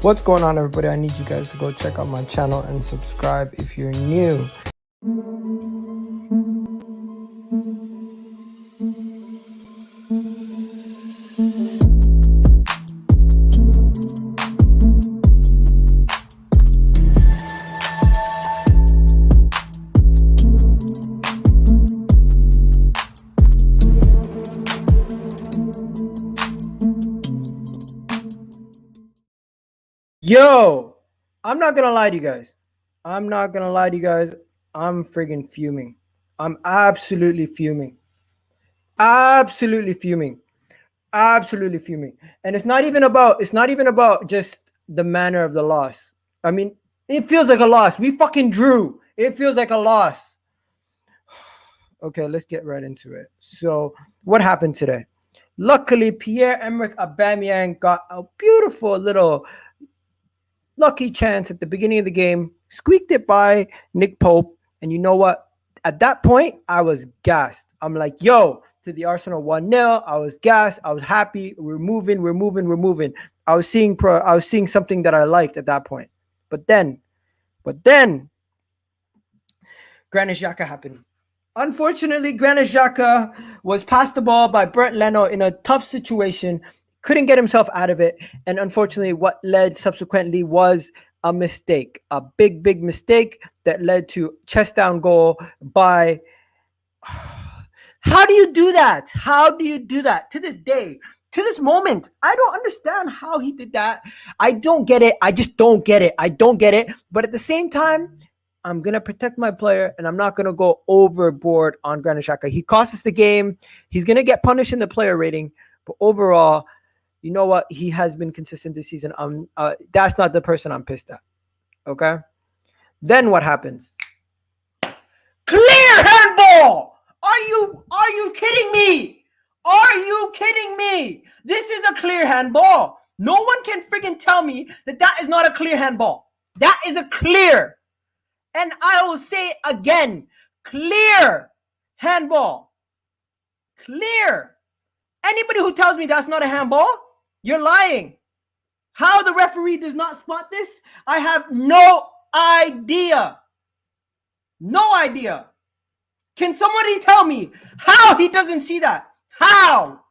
What's going on, everybody? I need you guys to go check out my channel and subscribe if you're new. Yo, I'm not gonna lie to you guys. I'm friggin' fuming. I'm absolutely fuming. Absolutely fuming. Absolutely fuming. And it's not even about just the manner of the loss. I mean, it feels like a loss. We fucking drew. It feels like a loss. Okay, let's get right into it. So, what happened today? Luckily, Pierre-Emerick Aubameyang got a beautiful little lucky chance at the beginning of the game, squeaked it by Nick Pope. And you know what? At that point, I was gassed. I'm like, yo, to the Arsenal 1-0. I was gassed. I was happy. We're moving. I was seeing something that I liked at that point. But then Granit Xhaka happened. Unfortunately, Granit Xhaka was passed the ball by Bernd Leno in a tough situation, couldn't get himself out of it, and unfortunately what led subsequently was a mistake, a big mistake that led to chest down goal by how do you do that? To this day, to this moment? I don't understand how he did that. I don't get it. I just don't get it. But at the same time, I'm going to protect my player, and I'm not going to go overboard on Granit Xhaka. He cost us the game. He's going to get punished in the player rating. But overall, you know what? He has been consistent this season. That's not the person I'm pissed at. Okay? Then what happens? Clear handball! Are you kidding me? Are you kidding me? This is a clear handball. No one can freaking tell me that is not a clear handball. That is a clear. And I will say it again, clear handball. Clear. Anybody who tells me that's not a handball, you're lying. How the referee does not spot this, I have no idea. No idea. Can somebody tell me how he doesn't see that? How?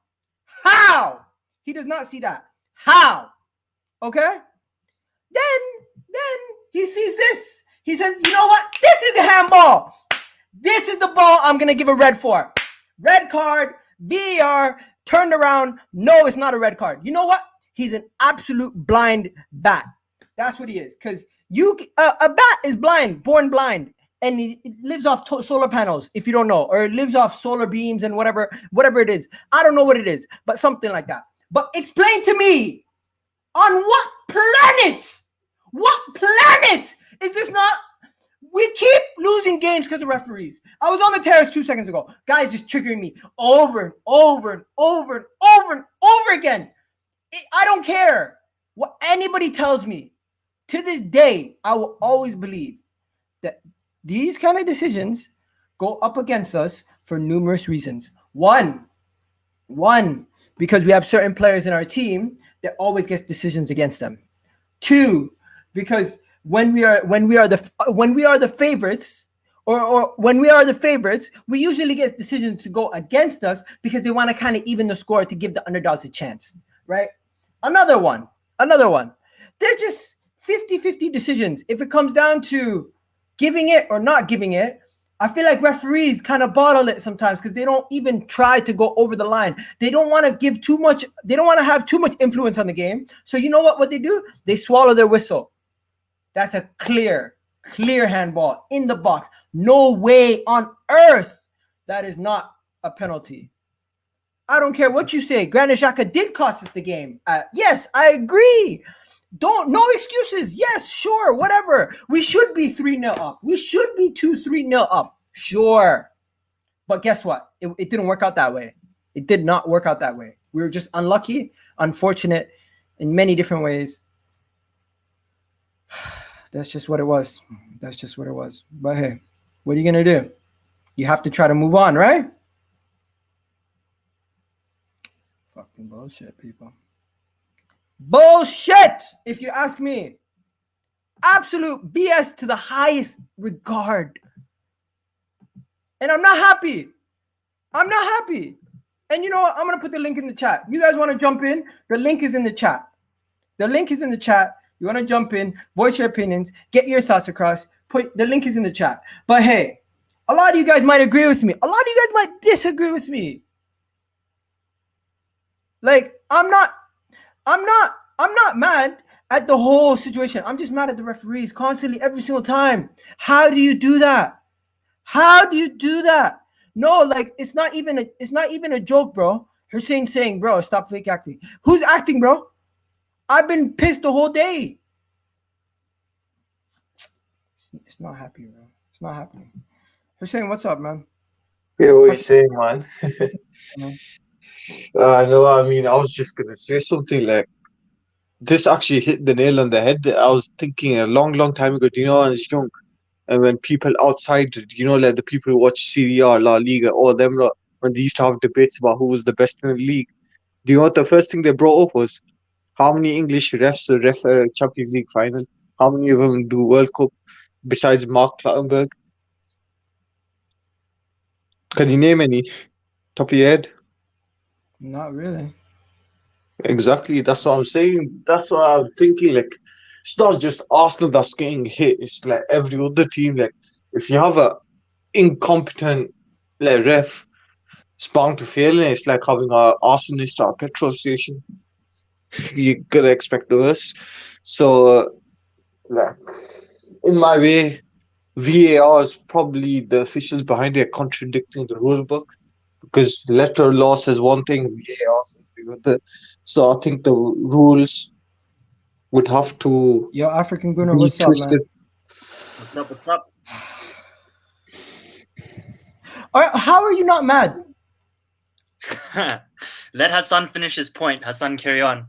He does not see that. How? Okay? Then he sees this. He says, you know what? This is a handball. This is the ball I'm going to give a red for. Red card, VAR, turned around. No, it's not a red card. You know what? He's an absolute blind bat. That's what he is. Because a bat is blind, born blind. And he lives off solar panels, if you don't know. Or lives off solar beams and whatever it is. I don't know what it is, but something like that. But explain to me, on what planet? What planet is this not? We keep losing games because of referees. I was on the terrace 2 seconds ago. Guys just triggering me over again. I don't care what anybody tells me. To this day, I will always believe that these kind of decisions go up against us for numerous reasons. One, because we have certain players in our team that always gets decisions against them. Two, because when we are the favorites, or when we are the favorites, we usually get decisions to go against us because they want to kind of even the score to give the underdogs a chance, right? Another one. They're just 50-50 decisions. If it comes down to giving it or not giving it, I feel like referees kind of bottle it sometimes because they don't even try to go over the line. They don't want to give too much. They don't want to have too much influence on the game. So you know what they do? They swallow their whistle. That's a clear handball in the box. No way on earth that is not a penalty. I don't care what you say. Granit Xhaka did cost us the game. Yes, I agree. No excuses. Yes, sure, whatever. We should be 3-0 up. We should be 2-3-0 up. Sure. But guess what? It didn't work out that way. It did not work out that way. We were just unlucky, unfortunate in many different ways. That's just what it was. But hey, what are you going to do? You have to try to move on, right? Fucking bullshit, people. Bullshit, if you ask me. Absolute BS to the highest regard. And I'm not happy. I'm not happy. And you know what? I'm going to put the link in the chat. You guys want to jump in? The link is in the chat. The link is in the chat. You want to jump in, voice your opinions, get your thoughts across. Put the link is in the chat. But hey, a lot of you guys might agree with me. A lot of you guys might disagree with me. Like, I'm not mad at the whole situation. I'm just mad at the referees constantly, every single time. How do you do that? How do you do that? No, like it's not even a joke, bro. Hussein saying, bro, stop fake acting. Who's acting, bro? I've been pissed the whole day. It's not happy, bro. It's not happening. Hussein, what's up, man? Yeah, what you saying, man? No, I mean, I was just gonna say something like this actually hit the nail on the head. I was thinking a long, long time ago, do you know, when I was young, and when people outside, like the people who watch Serie A, La Liga, all them, when they used to have debates about who was the best in the league, do you know what the first thing they brought up was? How many English refs ref a Champions League final? How many of them do World Cup besides Mark Clattenburg? Can you name any? Top of your head? Not really. Exactly. That's what I'm saying. That's what I'm thinking. Like, it's not just Arsenal that's getting hit. It's like every other team. Like, if you have a incompetent like ref, it's bound to fail. And it's like having a arsonist at a petrol station. You gotta expect the worst. So, like, in my way, VAR is probably the officials behind it contradicting the rule book because letter law says one thing, VAR says the other. So I think the rules would have to Yo, African Gunner, be what's up, twisted. man? What's up? What's up? How are you not mad? Let Hassan finish his point. Hassan, carry on.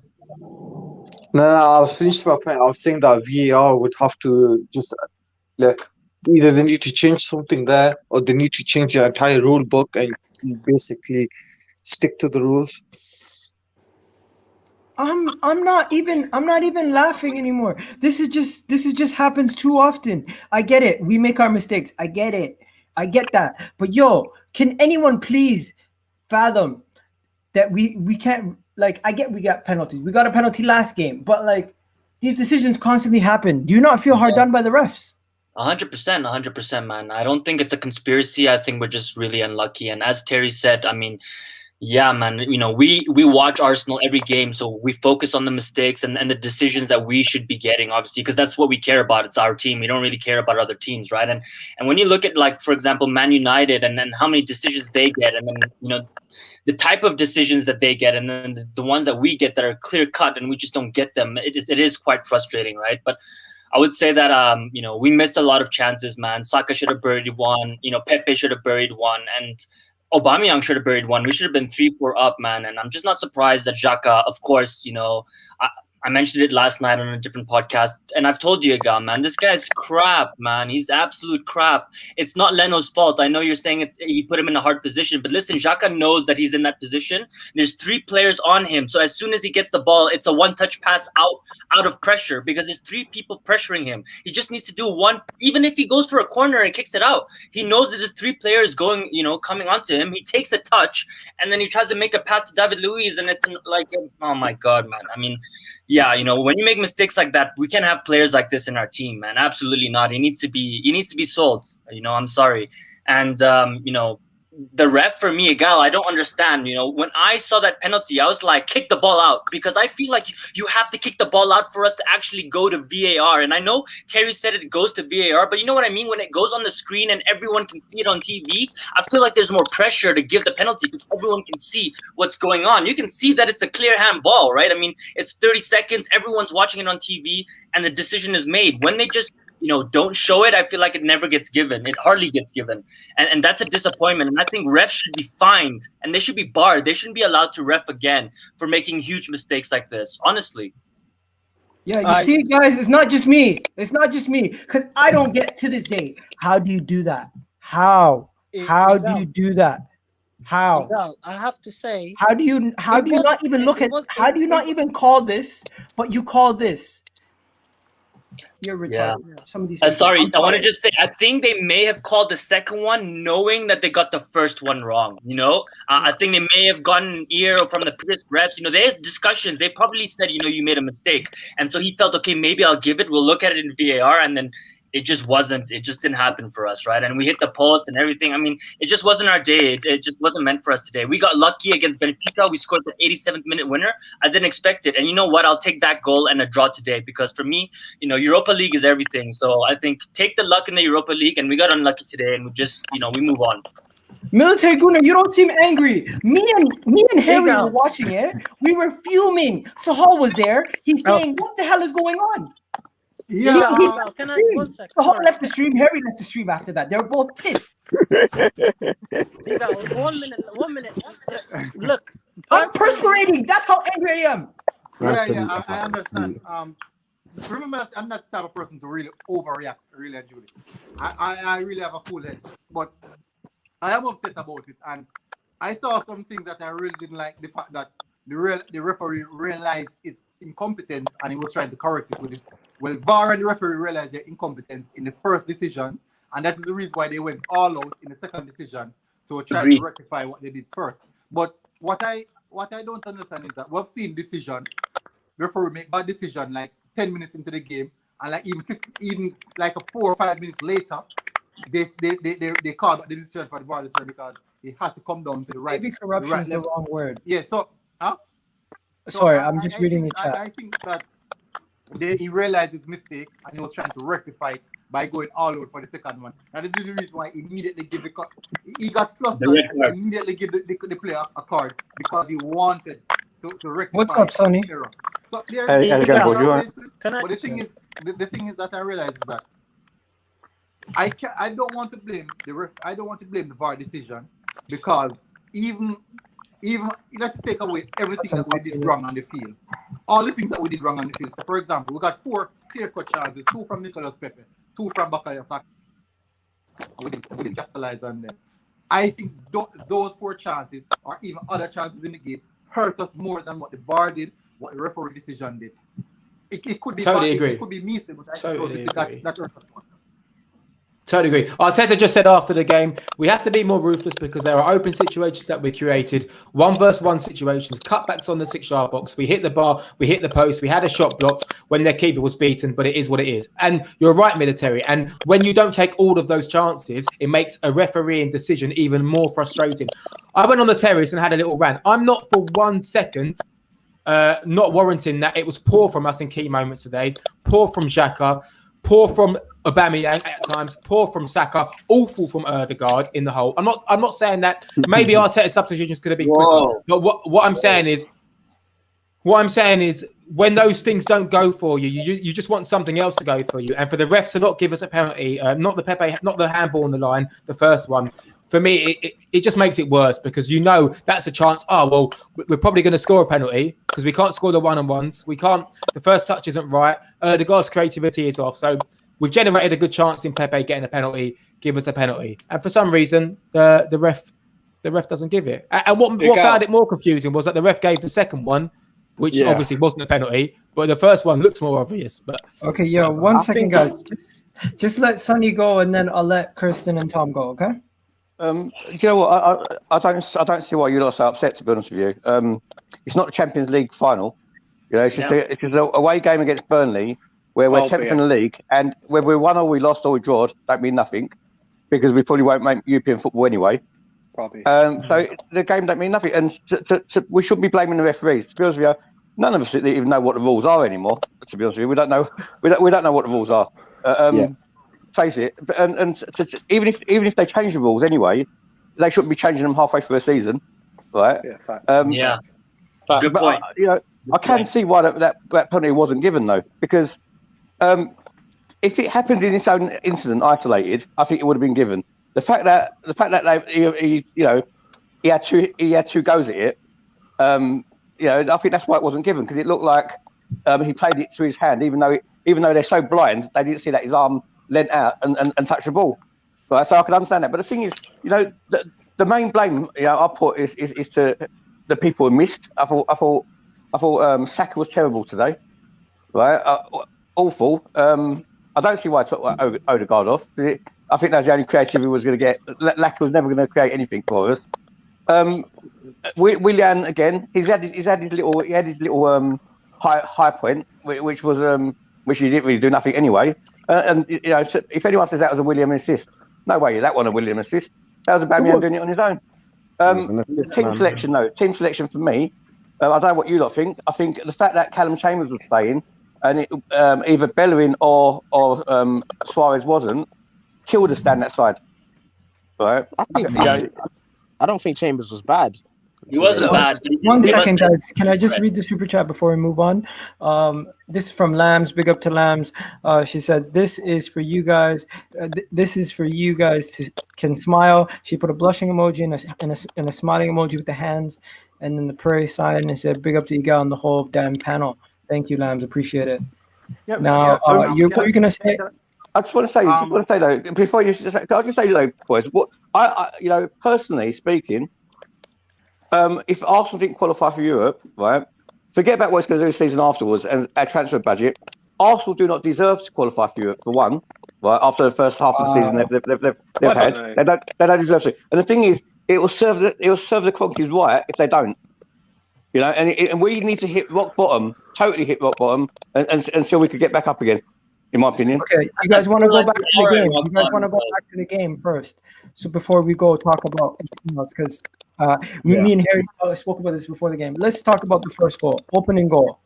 No, I was finished my point. I was saying that VAR would have to just like either they need to change something there or they need to change the entire rule book and basically stick to the rules. I'm not even laughing anymore. This is just happens too often. I get it. We make our mistakes. I get it. I get that. But yo, can anyone please fathom that we can't, like, I get we got penalties. We got a penalty last game, but like these decisions constantly happen. Do you not feel hard Yeah. done by the refs? 100%, man. I don't think it's a conspiracy. I think we're just really unlucky. And as Terry said, I mean, yeah, man, we watch Arsenal every game, so we focus on the mistakes and the decisions that we should be getting, obviously, because that's what we care about. It's our team. We don't really care about other teams, right? And when you look at, like, for example, Man United and then how many decisions they get, and then the type of decisions that they get, and then the ones that we get that are clear cut and we just don't get them, it is quite frustrating, right? But I would say that we missed a lot of chances, man. Saka should have buried one. Pepe should have buried one, and Aubameyang should have buried one. We should have been 3-4 up, man. And I'm just not surprised that Xhaka, of course, I mentioned it last night on a different podcast, and I've told you, Egal, man, this guy's crap, man. He's absolute crap. It's not Leno's fault. I know you're saying he put him in a hard position, but listen, Xhaka knows that he's in that position. There's 3 players on him, so as soon as he gets the ball, it's a one-touch pass out of pressure because there's 3 people pressuring him. He just needs to do one. Even if he goes for a corner and kicks it out, he knows that there's 3 players coming onto him. He takes a touch, and then he tries to make a pass to David Luiz, and it's like, oh my God, man. I mean, yeah, when you make mistakes like that, we can't have players like this in our team, man. Absolutely not. He needs to be sold. I'm sorry. And the ref, for me, Egal, I don't understand. When I saw that penalty, I was like, kick the ball out, because I feel like you have to kick the ball out for us to actually go to VAR. And I know Terry said it goes to VAR, but you know what I mean? When it goes on the screen and everyone can see it on TV, I feel like there's more pressure to give the penalty because everyone can see what's going on. You can see that it's a clear hand ball, right? I mean, it's 30 seconds, everyone's watching it on TV, and the decision is made. When they just don't show it, I feel like it never gets given. It hardly gets given. And that's a disappointment. And I think refs should be fined and they should be barred. They shouldn't be allowed to ref again for making huge mistakes like this, honestly. Yeah, you see, guys, it's not just me. It's not just me. Because I don't get to this day. How do you do that? How do you do that? How? Egal, I have to say, How do you not even look at? How do you not even call this? But you call this? You're retarded. Yeah. Some of these. People. Sorry, I want to just say, I think they may have called the second one knowing that they got the first one wrong. You know, I think they may have gotten an ear from the previous refs. You know, there's discussions. They probably said, you know, you made a mistake, and so he felt, okay, maybe I'll give it. We'll look at it in VAR, and then it just wasn't. It just didn't happen for us, right? And we hit the post and everything. I mean, it just wasn't our day. It just wasn't meant for us today. We got lucky against Benfica. We scored the 87th minute winner. I didn't expect it. And you know what? I'll take that goal and a draw today, because for me, you know, Europa League is everything. So I think take the luck in the Europa League, and we got unlucky today, and we just, you know, we move on. Military Gunner, you don't seem angry. Me and Harry Egal. were watching it. We were fuming. Sahal was there. He's saying, "What the hell is going on?" Yeah, Egal, can I 1 second? Sahal left the stream. Harry left the stream after that. They were both pissed. Egal, 1 minute. Look, I'm perspirating. That's how angry I am. I understand. Remember, I'm not the type of person to really overreact, really and truly. I really have a cool head, but I am upset about it, and I saw some things that I really didn't like. The fact that the referee realized his incompetence and he was trying to correct it with it. Well, VAR and the referee realized their incompetence in the first decision, and that is the reason why they went all out in the second decision to try to rectify what they did first. But what I don't understand is that we've seen referee make bad decision like 10 minutes into the game, and like even like a 4 or 5 minutes later, they called the decision for the VAR decision because it had to come down to the right. Maybe corruption is the wrong word. Yeah. So, sorry, I'm just reading the chat. I think that he realized his mistake and he was trying to rectify it by going all out for the second one. And this is the reason why he immediately gave the card. He got flustered and immediately gave the player a card because he wanted to rectify. What's up, Sonny? Error. So there But the thing is that I realize is that I don't want to blame the ref. I don't want to blame the VAR decision, because even let's take away everything that we did wrong on the field. All the things that we did wrong on the field. So, for example, we got 4 clear-cut chances, 2 from Nicolas Pepe, 2 from Bakaya Saka. We didn't capitalize on them. I think those 4 chances, or even other chances in the game, hurt us more than what the VAR did, what the referee decision did. It could be Totally bad, agree. it could be missing, but I Totally think that hurt us more. Totally agree. Arteta just said after the game, we have to be more ruthless because there are open situations that we created, 1-versus-1 situations, cutbacks on the 6-yard box. We hit the bar, we hit the post, we had a shot blocked when their keeper was beaten, but it is what it is. And you're right, Military. And when you don't take all of those chances, it makes a refereeing decision even more frustrating. I went on the terrace and had a little rant. I'm not for 1 second not warranting that it was poor from us in key moments today, poor from Xhaka, poor from Aubameyang at times, poor from Saka, awful from Odegaard in the hole. I'm not saying that maybe Arteta's substitutions could have been quicker, but what I'm saying is when those things don't go for you, you just want something else to go for you. And for the refs to not give us a penalty, not the handball on the line, the first one, for me, it just makes it worse, because you know that's a chance. Oh, well, we're probably going to score a penalty because we can't score the one-on-ones. We can't. The first touch isn't right. The guy's creativity is off. So we've generated a good chance in Pepe getting a penalty. Give us a penalty. And for some reason, the ref doesn't give it. And what found it more confusing was that the ref gave the second one, which obviously wasn't a penalty, but the first one looks more obvious. But okay, yeah, 1 second, guys. Just let Sonny go, and then I'll let Kirsten and Tom go. Okay. You know what? I don't see why you're not so upset, to be honest with you. It's not the Champions League final. You know, it's just a away game against Burnley where we're 10th in the league, and whether we won or we lost or we draw don't mean nothing, because we probably won't make European football anyway. Probably. So the game don't mean nothing, and we shouldn't be blaming the referees. To be honest with you, none of us even know what the rules are anymore. To be honest with you, we don't know what the rules are. Face it, even if they change the rules anyway, they shouldn't be changing them halfway through a season, right? Good But point. I can see why that penalty wasn't given, though, because if it happened in its own incident, isolated, I think it would have been given. The fact that he had two goes at it, I think that's why it wasn't given, because it looked like he played it to his hand, even though they're so blind, they didn't see that his arm leant out and touched the ball. Right, so I can understand that. But the thing is, the the main blame I put is to the people who missed. I thought Xhaka was terrible today, right? Awful. I don't see why I took Odegaard off. I think that's the only creativity we was going to get. Laka was never going to create anything for us. Willian again. He had his little high point, which was which he didn't really do nothing anyway. And if anyone says that was a William assist, no way, that wasn't a William assist. That was Aubameyang doing it on his own. Team selection, though. Team selection for me. I don't know what you lot think. I think the fact that Callum Chambers was playing and either Bellerin or Suarez wasn't, killed us down that side. Right? I don't think Chambers was bad. He wasn't bad. One second, guys. Can I just read the super chat before we move on? This is from Lambs. Big up to Lambs. She said, "This is for you guys. This is for you guys to can smile." She put a blushing emoji and a smiling emoji with the hands, and then the prayer sign, and said, "Big up to Egal and the whole damn panel." Thank you, Lambs. Appreciate it. Yep. Now, you're gonna say. I just want to say, though, before you just, I can say though, boys. What I personally speaking, if Arsenal didn't qualify for Europe, right? Forget about what it's going to do the season afterwards and our transfer budget. Arsenal do not deserve to qualify for Europe for one, right? After the first half of the season they've had, they don't deserve to. And the thing is, it will serve the Kroenkes right if they don't. And we need to hit rock bottom, totally hit rock bottom, until we could get back up again. In my opinion. Okay, you guys want to go back to the game? You guys want to go back to the game first? So before we go talk about anything else, because me and Harry spoke about this before the game. Let's talk about the first goal, opening goal.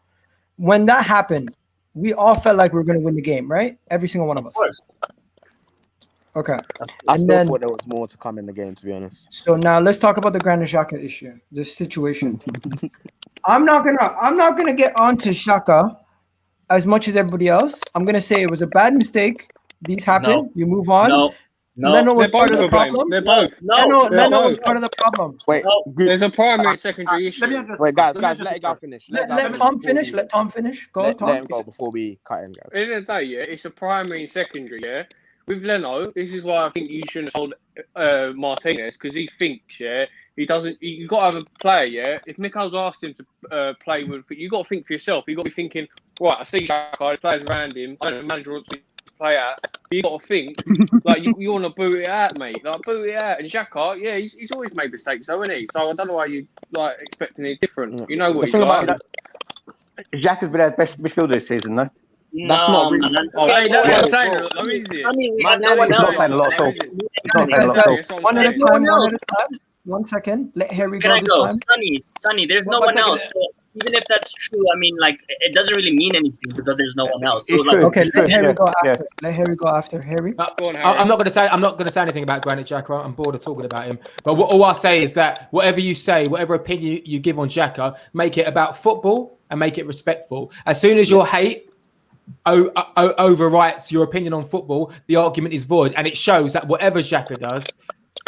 When that happened, we all felt like we were going to win the game, right? Every single one of us. Of course. Okay. I still thought there was more to come in the game, to be honest. So now let's talk about the Granit Xhaka issue, this situation. I'm not gonna get onto Xhaka as much as everybody else. I'm gonna say it was a bad mistake. These happen. No. You move on. No. Leno was part of the problem. They're both. Leno was part of the problem. Wait, there's a primary secondary issue. Wait, guys, let Egal finish. Let Tom finish. Let Tom finish. Go, Tom. Let him go before we cut him, guys. At the end of the day, it's a primary and secondary, yeah? With Leno, this is why I think you shouldn't hold Martinez, because he thinks, he doesn't. You got to have a player, yeah. If Mikel's asked him to play with, you got to think for yourself. You got to be thinking, right? I see Xhaka, there's players around him. I don't know, the manager wants to play out. But you got to think, like you want to boot it out, mate. Like boot it out. And Xhaka, he's always made mistakes, though, isn't he? So I don't know why you like expecting anything different. You know what he's like. Xhaka's been our best midfielder this season, though. That's not really. That's what I'm saying. One at a time. 1 second. Let Harry go this time. Sonny, there's no one else. So even if that's true, I mean, like, it doesn't really mean anything because there's no one else. So, like, okay, let Harry go after. Let Harry go after. Harry. I'm not going to say anything about Granit Xhaka. I'm bored of talking about him. But all I'll say is that whatever you say, whatever opinion you give on Xhaka, make it about football and make it respectful. As soon as your hate overwrites your opinion on football, the argument is void, and it shows that whatever Xhaka does,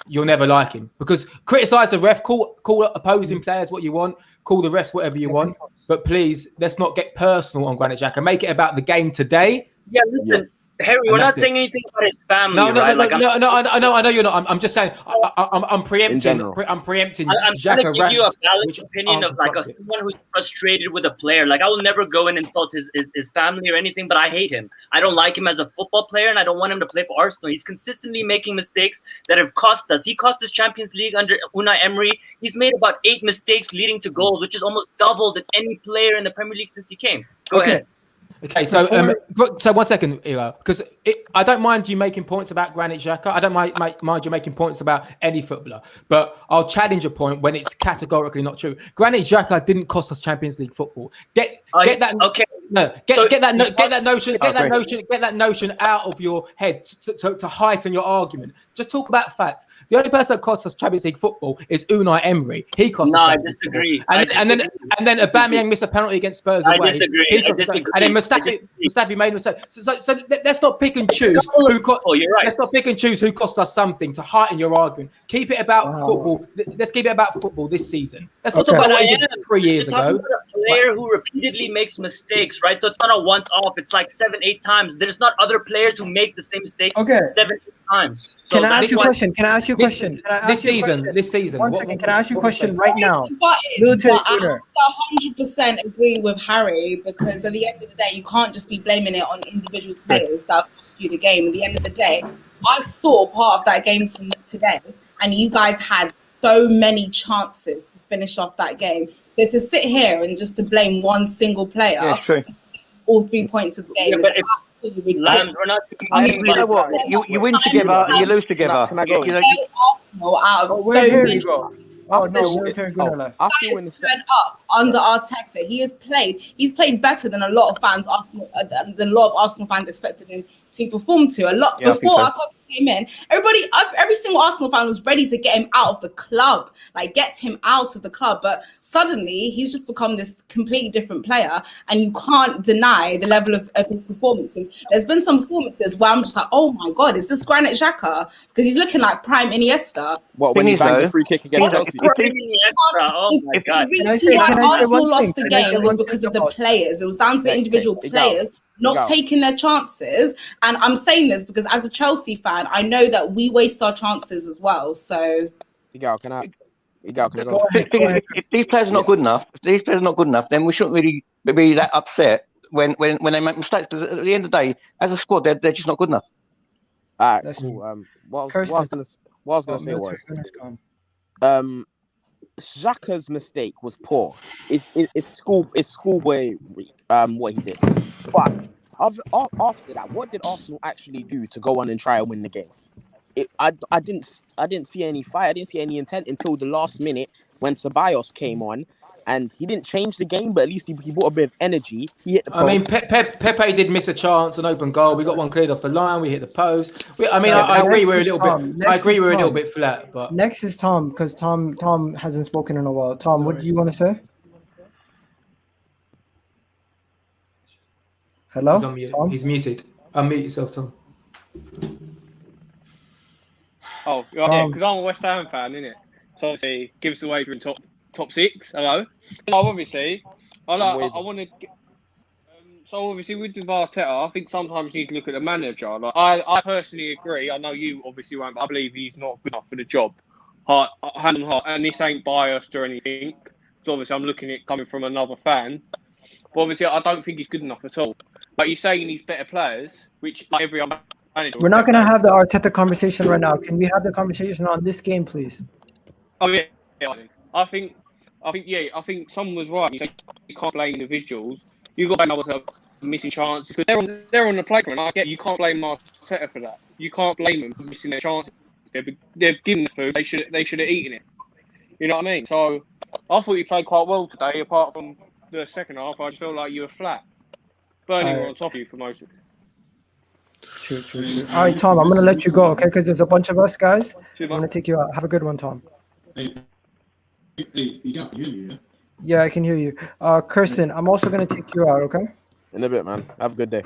you'll never like him. Because criticize the ref, call opposing players what you want, call the refs whatever you want, but please let's not get personal on Granit Xhaka. Make it about the game today. Yeah, listen. Harry, we're not saying anything about his family, no, right? I know you're not. I'm just saying. I'm preempting. I'm preempting. I'm trying to give you a valid opinion of like someone who's frustrated with a player. Like I will never go and insult his family or anything, but I hate him. I don't like him as a football player, and I don't want him to play for Arsenal. He's consistently making mistakes that have cost us. He cost us Champions League under Unai Emery. He's made about 8 mistakes leading to goals, which is almost double than any player in the Premier League since he came. Go ahead. Okay, so 1 second, because I don't mind you making points about Granit Xhaka. I don't mind you making points about any footballer, but I'll challenge a point when it's categorically not true. Granit Xhaka didn't cost us Champions League football. Get that notion out of your head to heighten your argument. Just talk about facts. The only person that cost us Champions League football is Unai Emery. He cost us. I disagree. And then Aubameyang missed a penalty against Spurs away. I disagree. And then Mustafi made a mistake. So let's not pick and choose who cost. You're right. Let's not pick and choose who cost us something to heighten your argument. Keep it about football. Let's keep it about football this season. Let's not talk about what he did 3 years ago. A player who repeatedly everybody makes mistakes, right? So it's not a once-off. It's like 7-8 times. There's not other players who make the same mistakes 7-8 times. So Can I ask you a why- question? Can I ask you a question? Can I ask This you a season, question? this season. One what- second. what- Can I ask you a what- question right now? But Military I have Gunner. to 100% agree with Harry, because at the end of the day, you can't just be blaming it on individual players that have lost you the game. At the end of the day, I saw part of that game today, and you guys had so many chances to finish off that game. So to sit here and just to blame one single player, Yeah, it's true. all 3 points of the game, Yeah, but is if absolutely ridiculous. Lambs, we're not. I You know what? You win together and you lose together. Can I go? You know, Arsenal out of Oh, so where many. you go? Oh, no, opposition. Military Gunner left. I That feel in the is turned up under Arteta. He's played better than a lot of fans than a lot of Arsenal fans expected him to perform to. A lot Yeah, I think before so. Arteta came in, every single Arsenal fan was ready to get him out of the club, like get him out of the club. But suddenly he's just become this completely different player, and you can't deny the level of his performances. There's been some performances where I'm just like, oh my god, is this Granit Xhaka? Because he's looking like prime Iniesta. What, when Thing he is, banged though, the free kick against Chelsea? Iniesta, oh my god. The Can I reason say- why can I say Arsenal one lost thing? the Can I say game was one because thing of the about- players. It was down to the Okay, individual Egal. players not Egal. taking their chances. And I'm saying this because as a Chelsea fan, I know that we waste our chances as well. So Egal, can I go? Go ahead. if these players are not good enough, then we shouldn't really be that upset when they make mistakes. Because at the end of the day, as a squad, they're just not good enough. All right, That's cool. What I was Kirsten. gonna say Military was, Gunner's gone. Xhaka's mistake was poor. It's schoolboy what he did. But after that, what did Arsenal actually do to go on and try and win the game? I didn't see any fight. I didn't see any intent until the last minute when Ceballos came on, and he didn't change the game, but at least he brought a bit of energy. He hit the post. I mean, Pepe did miss a chance, an open goal. We got one cleared off the line. We hit the post. I agree. We're a little bit. I agree. We're a little bit flat, but Next is Tom, because Tom hasn't spoken in a while. Tom, what do you want to say? Hello, he's on mute. Tom. He's muted. Unmute yourself, Tom. Oh, yeah, because I'm a West Ham fan, innit? So obviously, gives away from top six. Hello. So obviously, I want to. So obviously, with Arteta, I think sometimes you need to look at the manager. Like I personally agree. I know you obviously won't, but I believe he's not good enough for the job. Hand on heart, and this ain't biased or anything. So obviously, I'm looking at it coming from another fan. But obviously, I don't think he's good enough at all. But you're saying he's better players, which like every other manager. We're not going to have the Arteta conversation right now. Can we have the conversation on this game, please? Oh yeah. I think someone was right. You can't blame individuals. You got to blame ourselves for missing chances because they're on the playground. I get you can't blame Arteta for that. You can't blame them for missing their chances. They're given the food. They should have eaten it. You know what I mean? So I thought you played quite well today. Apart from the second half, I just felt like you were flat. Burnley were on top of you for most of it. True. All right, Tom, I'm going to let you go, okay? Because there's a bunch of us guys. I'm going to take you out. Have a good one, Tom. Hey, you got me, yeah? Yeah, I can hear you. Kirsten, I'm also going to take you out, okay? In a bit, man. Have a good day.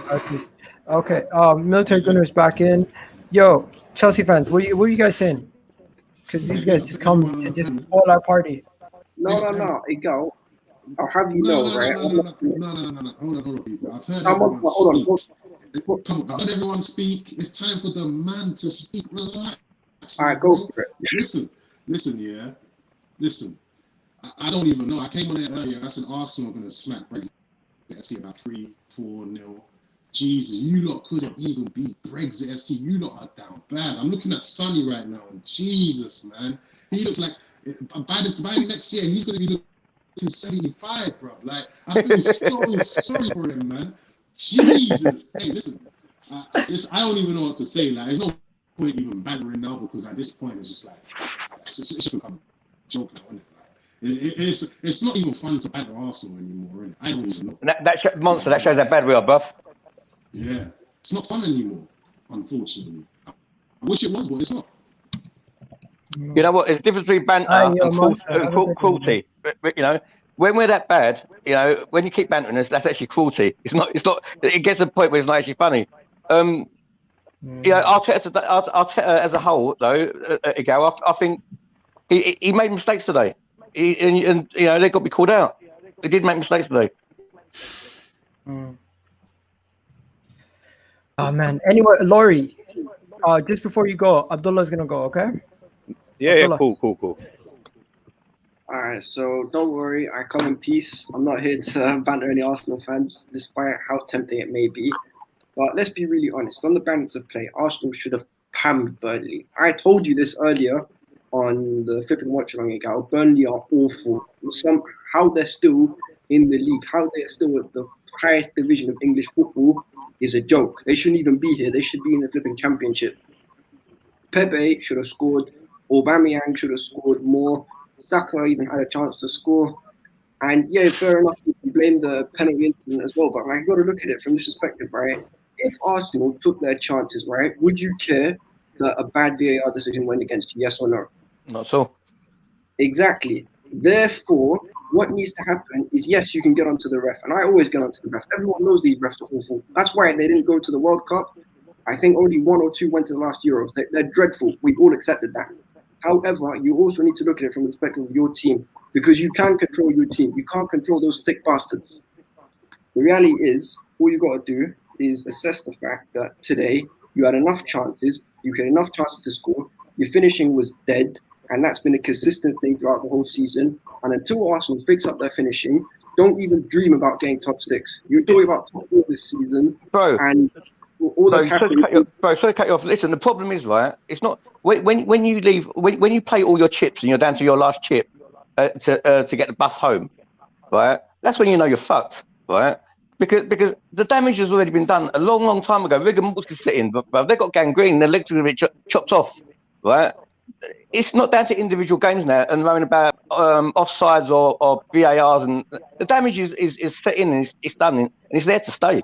Okay. Military Gunner's back in. Yo, Chelsea fans, what are you guys saying? Because these guys just come to just spoil our party. No, Egal. I'll have you know, right? No. Hold on, people. I've heard everyone speak. Come on, I've heard everyone speak. It's time for the man to speak. Relax. All right, go for it. Listen, yeah. Listen. I don't even know. I came on there earlier. I said Arsenal are going to smack Brexit FC about 3-4-0. Jesus, you lot couldn't even beat Brexit FC. You lot are down bad. I'm looking at Sonny right now, and Jesus, man. He looks like by the next year, he's going to be looking 75, bro. Like, I feel so sorry for him, man. Jesus. Hey, listen. I don't even know what to say. Like, there's no point even bantering now because at this point, it's just like, it's just become a joke now, isn't it? It's not even fun to banter Arsenal anymore, innit? I don't even know. That shows how bad we are, bruv. Yeah, it's not fun anymore, unfortunately. I wish it was, but it's not. You know what? There's a difference between banter and cruelty. But, you know, when we're that bad, you know, when you keep bantering us, that's actually cruelty. It's not. It gets to the point where it's not actually funny. You know, Arteta as a whole, though, I think he made mistakes today. And you know, they got to be called out. They did make mistakes today. Oh man. Anyway, Laurie, just before you go, Abdullah's gonna go. Okay. Yeah, Abdullah. cool. Alright, so don't worry, I come in peace. I'm not here to banter any Arsenal fans, despite how tempting it may be. But let's be really honest. On the balance of play, Arsenal should have pammed Burnley. I told you this earlier on the flipping watch along Egal. Burnley are awful. How they're still in the league, how they're still at the highest division of English football is a joke. They shouldn't even be here. They should be in the flipping championship. Pepe should have scored. Aubameyang should have scored more. Xhaka even had a chance to score. And yeah, fair enough, you can blame the penalty incident as well. But like, you've got to look at it from this perspective, right? If Arsenal took their chances, right, would you care that a bad VAR decision went against you, yes or no? Not so. Exactly. Therefore, what needs to happen is, yes, you can get onto the ref. And I always get onto the ref. Everyone knows these refs are awful. That's why they didn't go to the World Cup. I think only 1 or 2 went to the last Euros. They're dreadful. We've all accepted that. However, you also need to look at it from the perspective of your team, because you can control your team. You can't control those thick bastards. The reality is, all you got to do is assess the fact that today you had enough chances, you had enough chances to score, your finishing was dead, and that's been a consistent thing throughout the whole season. And until Arsenal fix up their finishing, don't even dream about getting top 6. You're talking about top 4 this season, and all that's happening is... Sorry to cut you off. Listen, the problem is, right, it's not... When you leave, when you play all your chips and you're down to your last chip to get the bus home, right, that's when you know you're fucked, right? Because the damage has already been done a long time ago. Rigor mortis set in, but they've got gangrene, their legs are going to be chopped off, right? It's not down to individual games now and worrying about offsides or VARs, and the damage is set in and it's done and it's there to stay.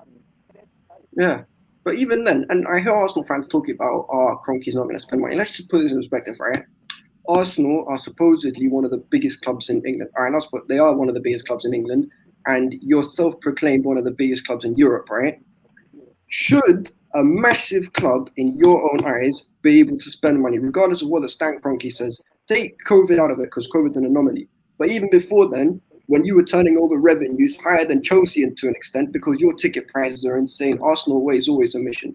Yeah. But even then, and I hear Arsenal fans talking about, Kroenke's not going to spend money. Let's just put this in perspective, right? Arsenal are supposedly one of the biggest clubs in England. All right, but they are one of the biggest clubs in England, and you're self-proclaimed one of the biggest clubs in Europe, right? Should a massive club, in your own eyes, be able to spend money, regardless of what the Stan Kroenke says? Take COVID out of it, because COVID's an anomaly. But even before then, when you were turning over revenues higher than Chelsea to an extent, because your ticket prices are insane. Arsenal away is always a mission.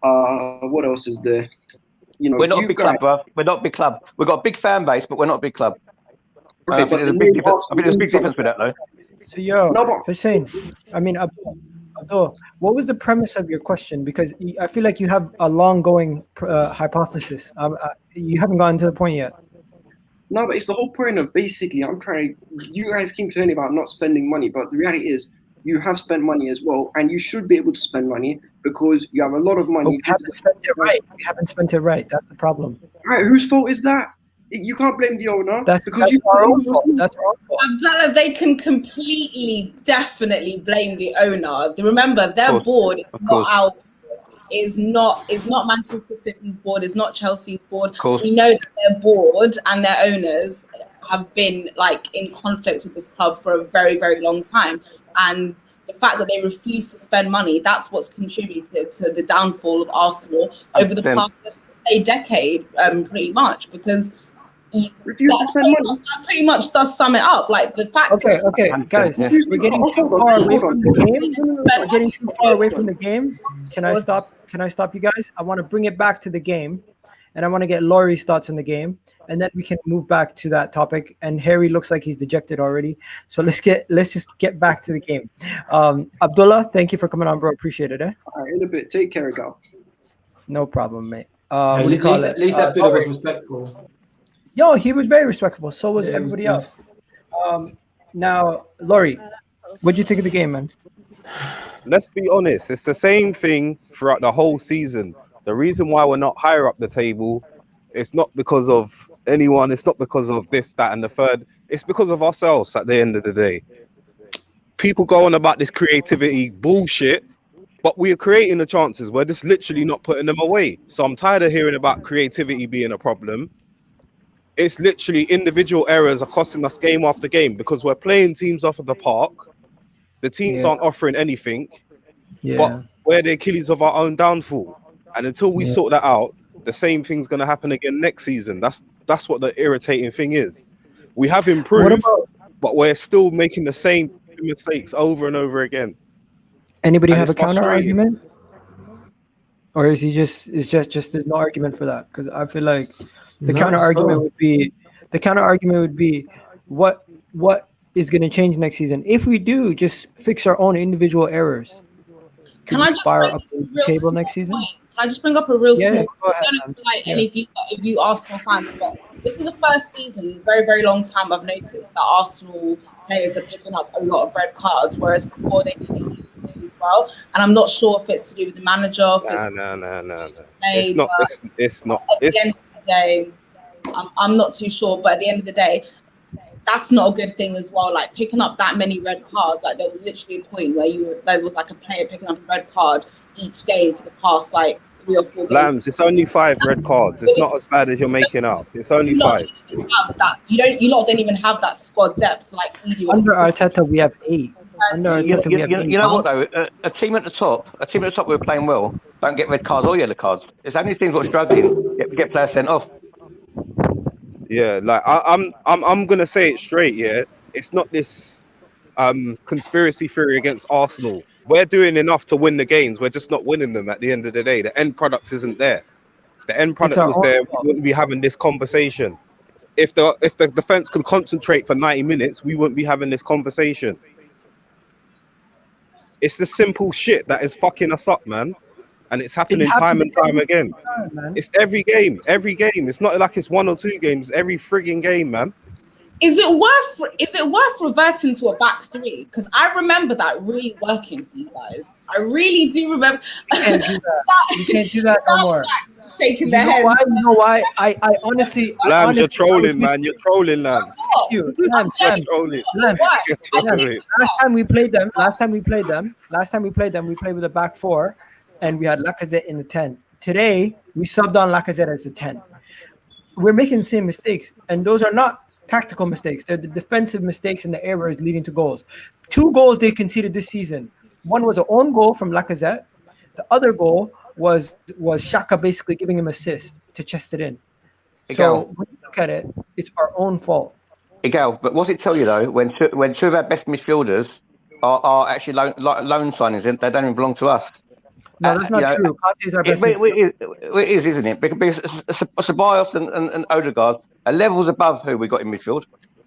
What else is there? You know, we're not a big club, bro. We're not a big club. We've got a big fan base, but we're not a big club. Okay, I think there's a big difference with that, though. So, Hussein, I mean, Abdul, what was the premise of your question? Because I feel like you have a long-going hypothesis. You haven't gotten to the point yet. No, but it's the whole point of basically, you guys keep complaining about not spending money, but the reality is you have spent money as well, and you should be able to spend money because you have a lot of money. We haven't spent it right. We haven't spent it right. That's the problem. Right, whose fault is that? You can't blame the owner. That's our own fault. That's our own fault. Abdallah, they can definitely blame the owner. Remember, their board is not our board. Is not Manchester City's board, is not Chelsea's board. We know that their board and their owners have been like in conflict with this club for a very, very long time. And the fact that they refuse to spend money, that's what's contributed to the downfall of Arsenal over the past decade, pretty much, because that pretty much does sum it up. Like the fact. Okay, guys, we're getting too far away from the game. We're getting too far away from the game. Can I stop? Can I stop you guys? I want to bring it back to the game, and I want to get Laurie's thoughts on the game, and then we can move back to that topic. And Harry looks like he's dejected already, so let's just get back to the game. Abdullah, thank you for coming on, bro. Appreciate it. All right, in a bit. Take care, Egal. No problem, mate. At least Abdullah was respectful. Yo, he was very respectful. So was everybody else. Now, Laurie, what'd you think of the game, man? Let's be honest. It's the same thing throughout the whole season. The reason why we're not higher up the table, it's not because of anyone. It's not because of this, that, and the third. It's because of ourselves at the end of the day. People go on about this creativity bullshit, but we are creating the chances. We're just literally not putting them away. So I'm tired of hearing about creativity being a problem. It's literally individual errors are costing us game after game because we're playing teams off of the park. The teams aren't offering anything, but we're the Achilles of our own downfall. And until we sort that out, the same thing's going to happen again next season. That's what the irritating thing is. We have improved, but we're still making the same making mistakes over and over again. Anybody And have a it's counter frustrating. argument? Or is he just there's no argument for that? Because I feel like the No, counter it's argument fine. would be what is going to change next season if we do just fix our own individual errors. Can Could I we just fire bring up up the a real table small next season? point? Can I just bring up a real Yeah, small go point? ahead, I don't know man. like Yeah. any of you Arsenal fans, but this is the first season in a very, very long time I've noticed that Arsenal players are picking up a lot of red cards, whereas before they didn't as well. And I'm not sure if it's to do with the manager, if it's No. play, It's not. but It's not. at the It's end of the day, I'm not too sure. But at the end of the day, that's not a good thing as well. Like picking up that many red cards, like there was literally a point where there was like a player picking up a red card each game for the past like 3 or 4 games. Lambs. It's only 5 red cards. It's not as bad as you're making up. It's only You lot 5. don't even have that. You lot don't even have that squad depth like we do. Under Arteta, we have 8. Under Arteta, we have 8. You know what though? A team at the top who are playing well don't get red cards or yellow cards. It's only teams that are struggling get players sent off. Yeah, like I'm gonna say it straight. Yeah, it's not this conspiracy theory against Arsenal. We're doing enough to win the games. We're just not winning them at the end of the day. The end product isn't there. If the end product our was own there, we fault. wouldn't be having this conversation. If the defense could concentrate for 90 minutes, we wouldn't be having this conversation. It's the simple shit that is fucking us up, man. And it's happening time and time again. It's every game. It's not like it's 1 or 2 games. Every frigging game, man. Is it worth reverting to a back 3? Because I remember that really working for you guys. I really do remember. You can't do that no more. Shaking their heads. You know why? I honestly, Lambs, you're trolling, man. You're trolling, Lambs. Lambs. Last time we played them, we played with a back 4, and we had Lacazette in the 10. Today, we subbed on Lacazette as the 10. We're making the same mistakes, and those are not tactical mistakes. They're the defensive mistakes and the errors leading to goals. 2 goals they conceded this season. One was an own goal from Lacazette. The other goal was Xhaka basically giving him assist to chest it in. So when you look at it, it's our own fault. Egal, but what does it tell you though when 2 of our best midfielders are actually loan signings? They don't even belong to us. No, that's not true. Partey is our best midfielder. It is, isn't it? Because Ceballos and Odegaard are levels above who we got in midfield.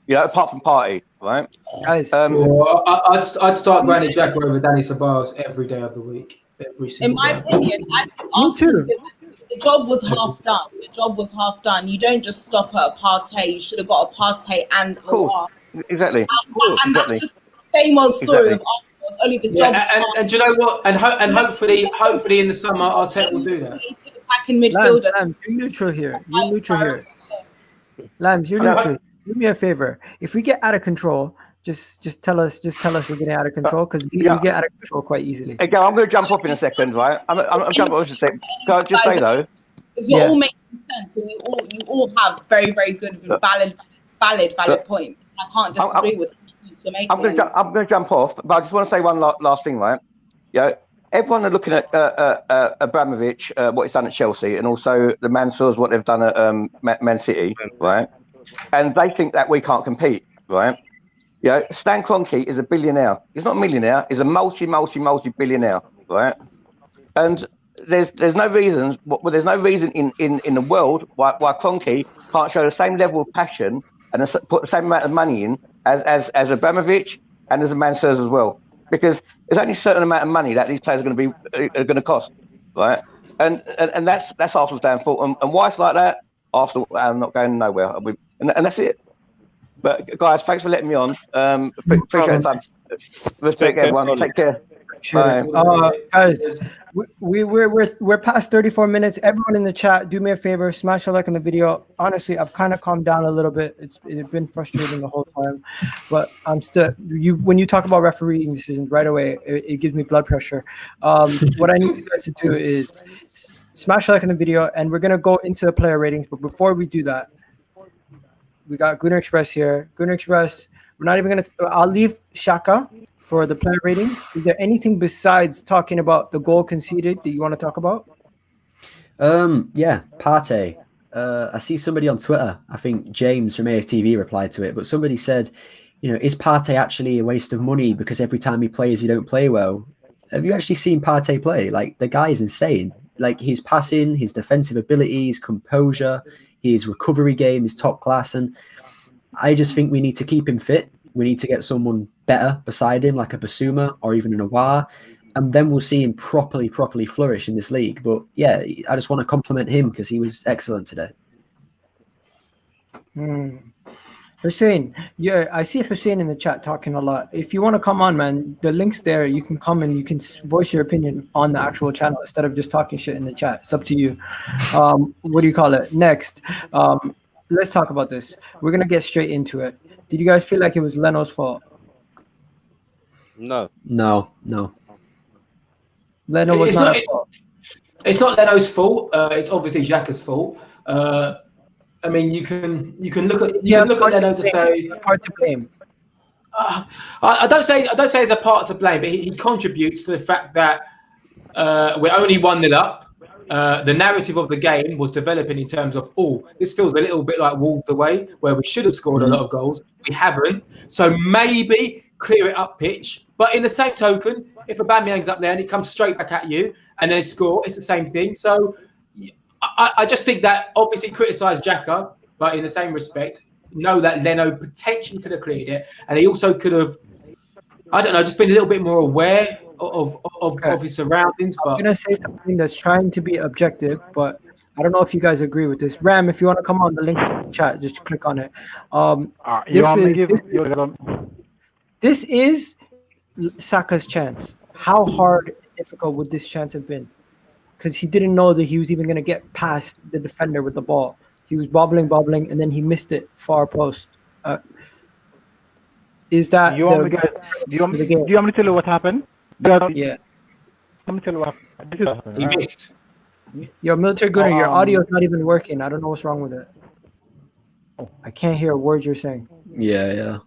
Apart from Partey, right? Guys, I'd start Granit Xhaka over Danny Ceballos every day of the week. Every single In my day. opinion, the job was half done. The job was half done. You don't just stop at a Partey. You should have got a Partey and a War. Exactly. And that's just the same old story of Arsenal. It's only the job's and do you know what? And hopefully in the summer, Arteta will do that. attacking midfielder. Lambs, you're neutral here. Lambs, you're neutral. Do me a favor. If we get out of control, just tell us we're getting out of control, because we get out of control quite easily. Again, I'm going to jump off in a second, right? I'm jumping off in a second. Can I just say though? Because you're all making sense, and you all have very, very good and valid points. I can't disagree with the points you're making. I'm going to jump off, but I just want to say one last thing, right? Everyone are looking at Abramovich, what he's done at Chelsea, and also the Mansours, what they've done at Man City, right? And they think that we can't compete, right? Stan Kroenke is a billionaire. He's not a millionaire. He's a multi-billionaire, right? And there's no reason. There's no reason in the world why Kroenke can't show the same level of passion and put the same amount of money in as Abramovich and as a Mansours as well. Because there's only a certain amount of money that these players are going to cost, right? And that's Arsenal's downfall. And why it's like that? Arsenal are not going nowhere, and that's it. But guys, thanks for letting me on. Appreciate the time. Respect everyone. Take care. Guys, we're past 34 minutes. Everyone in the chat, do me a favor, smash a like on the video. Honestly, I've kind of calmed down a little bit. It's been frustrating the whole time, but I'm still when you talk about refereeing decisions right away, it gives me blood pressure. What I need you guys to do is smash a like on the video, and we're gonna go into the player ratings. But before we do that, we got Gunner Express here. Gunner Express, we're not even gonna. I'll leave Xhaka for the player ratings. Is there anything besides talking about the goal conceded that you want to talk about? Yeah, Partey. I see somebody on Twitter, I think James from aftv replied to it, but somebody said is Partey actually a waste of money because every time he plays, you don't play well? Have you actually seen Partey play? Like, the guy is insane. Like, his passing, his defensive ability, his composure, his recovery game is top class. And I just think we need to keep him fit. We need to get someone better beside him, like a Basuma or even an Awar. And then we'll see him properly flourish in this league. But yeah, I just want to compliment him because he was excellent today. Hussein, yeah, I see Hussein in the chat talking a lot. If you want to come on, man, the link's there. You can come and you can voice your opinion on the actual channel instead of just talking shit in the chat. It's up to you. What do you call it? Next, let's talk about this. We're going to get straight into it. Did you guys feel like it was Leno's fault? No. Leno was not at fault. It's not Leno's fault. It's obviously Xhaka's fault. I mean, you can look at Leno to say hard to blame. I don't say there's a part to blame, but he contributes to the fact that we're only 1-0 up. The narrative of the game was developing in terms of, this feels a little bit like Wolves away, where we should have scored a lot of goals. We haven't. So maybe clear it up pitch. But in the same token, if Aubameyang's up there and it comes straight back at you and then score, it's the same thing. So I just think that obviously criticise Xhaka, but in the same respect, know that Leno potentially could have cleared it. And he also could have, I don't know, just been a little bit more aware of his surroundings. But I'm going to say something that's trying to be objective, but I don't know if you guys agree with this. Ram, if you want to come on the link in the chat, just click on it. This is Saka's chance. How hard and difficult would this chance have been? Because he didn't know that he was even going to get past the defender with the ball. He was bobbling, and then he missed it far post. Is that do you want me to tell you what happened? Yeah. Let me tell you what happened. This is what happened. He missed. Your military gunner, your audio is not even working. I don't know what's wrong with it. I can't hear a word you're saying. Yeah.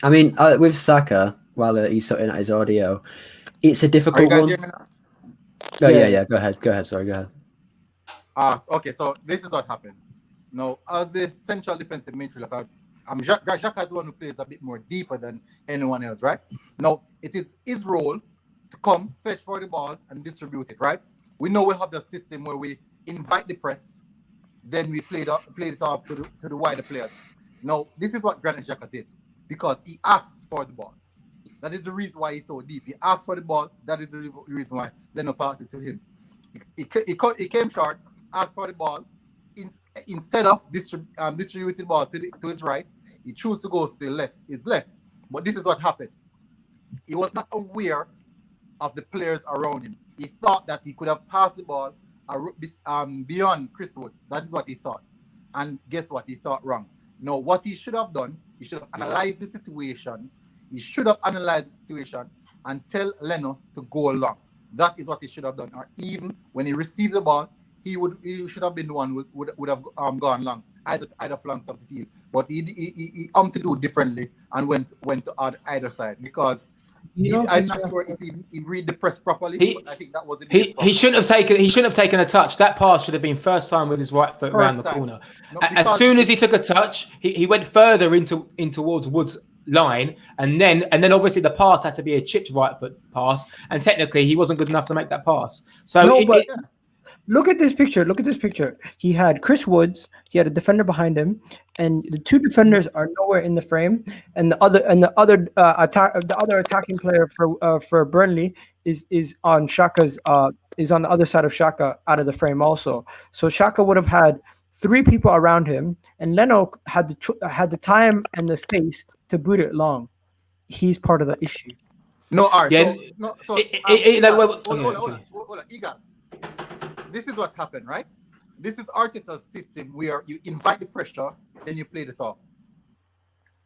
I mean, with Saka, while he's sorting out his audio, it's a difficult one. Oh, yeah. Go ahead. Sorry, go ahead. Okay, so this is what happened. Now, as the central defensive midfielder, Xhaka is the one who plays a bit more deeper than anyone else, right? Now, it is his role to come, fetch for the ball, and distribute it, right? We know we have the system where we invite the press, then we play it off to the wider players. Now, this is what Granit Xhaka did, because he asks for the ball. That is the reason why he's so deep. He asked for the ball. That is the reason why Leno passed it to him. He came short, asked for the ball. Instead of distributing the ball to his right, he chose to go to the left. His left. But this is what happened. He was not aware of the players around him. He thought that he could have passed the ball beyond Chris Woods. That is what he thought. And guess what? He thought wrong. Now, what he should have done, he should have analyzed the situation. He should have analyzed the situation and tell Leno to go along. That is what he should have done. Or even when he received the ball, he should have been the one who would have gone long, either flanks of the field. But he to do differently and went to either side because I'm not sure if he read the press properly. But I think that wasn't. He shouldn't have taken a touch. That pass should have been first time with his right foot around the corner. No, as soon as he took a touch, he went further in towards Woods' line, and then obviously the pass had to be a chipped right foot pass, and technically he wasn't good enough to make that pass. So look at this picture. He had Chris Woods, he had a defender behind him, and the two defenders are nowhere in the frame, and the other attacking player for Burnley is on Xhaka's is on the other side of Xhaka out of the frame also. So Xhaka would have had three people around him, and Leno had the time and the space to boot it long. He's part of the issue. No, all right. Yeah. Hold on. Egal. This is what happened, right? This is Arteta's system where you invite the pressure, then you play it off.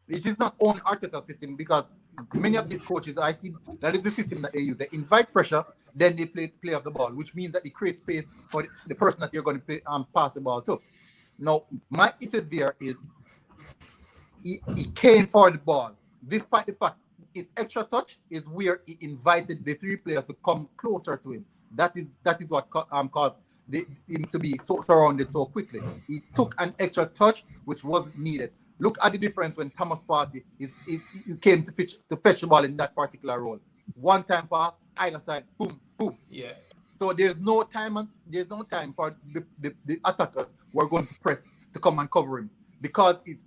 It is not only Arteta's system because many of these coaches, I see that is the system that they use. They invite pressure, then they play off the ball, which means that it creates space for the person that you're going to pass the ball to. Now, my issue there is he came for the ball. Despite the fact his extra touch is where he invited the three players to come closer to him. That is what caused him to be so surrounded so quickly. He took an extra touch which wasn't needed. Look at the difference when Thomas Partey came to fetch the ball in that particular role. One time pass, either side, boom, boom. Yeah. So there's no time for the attackers who are going to press to come and cover him, because his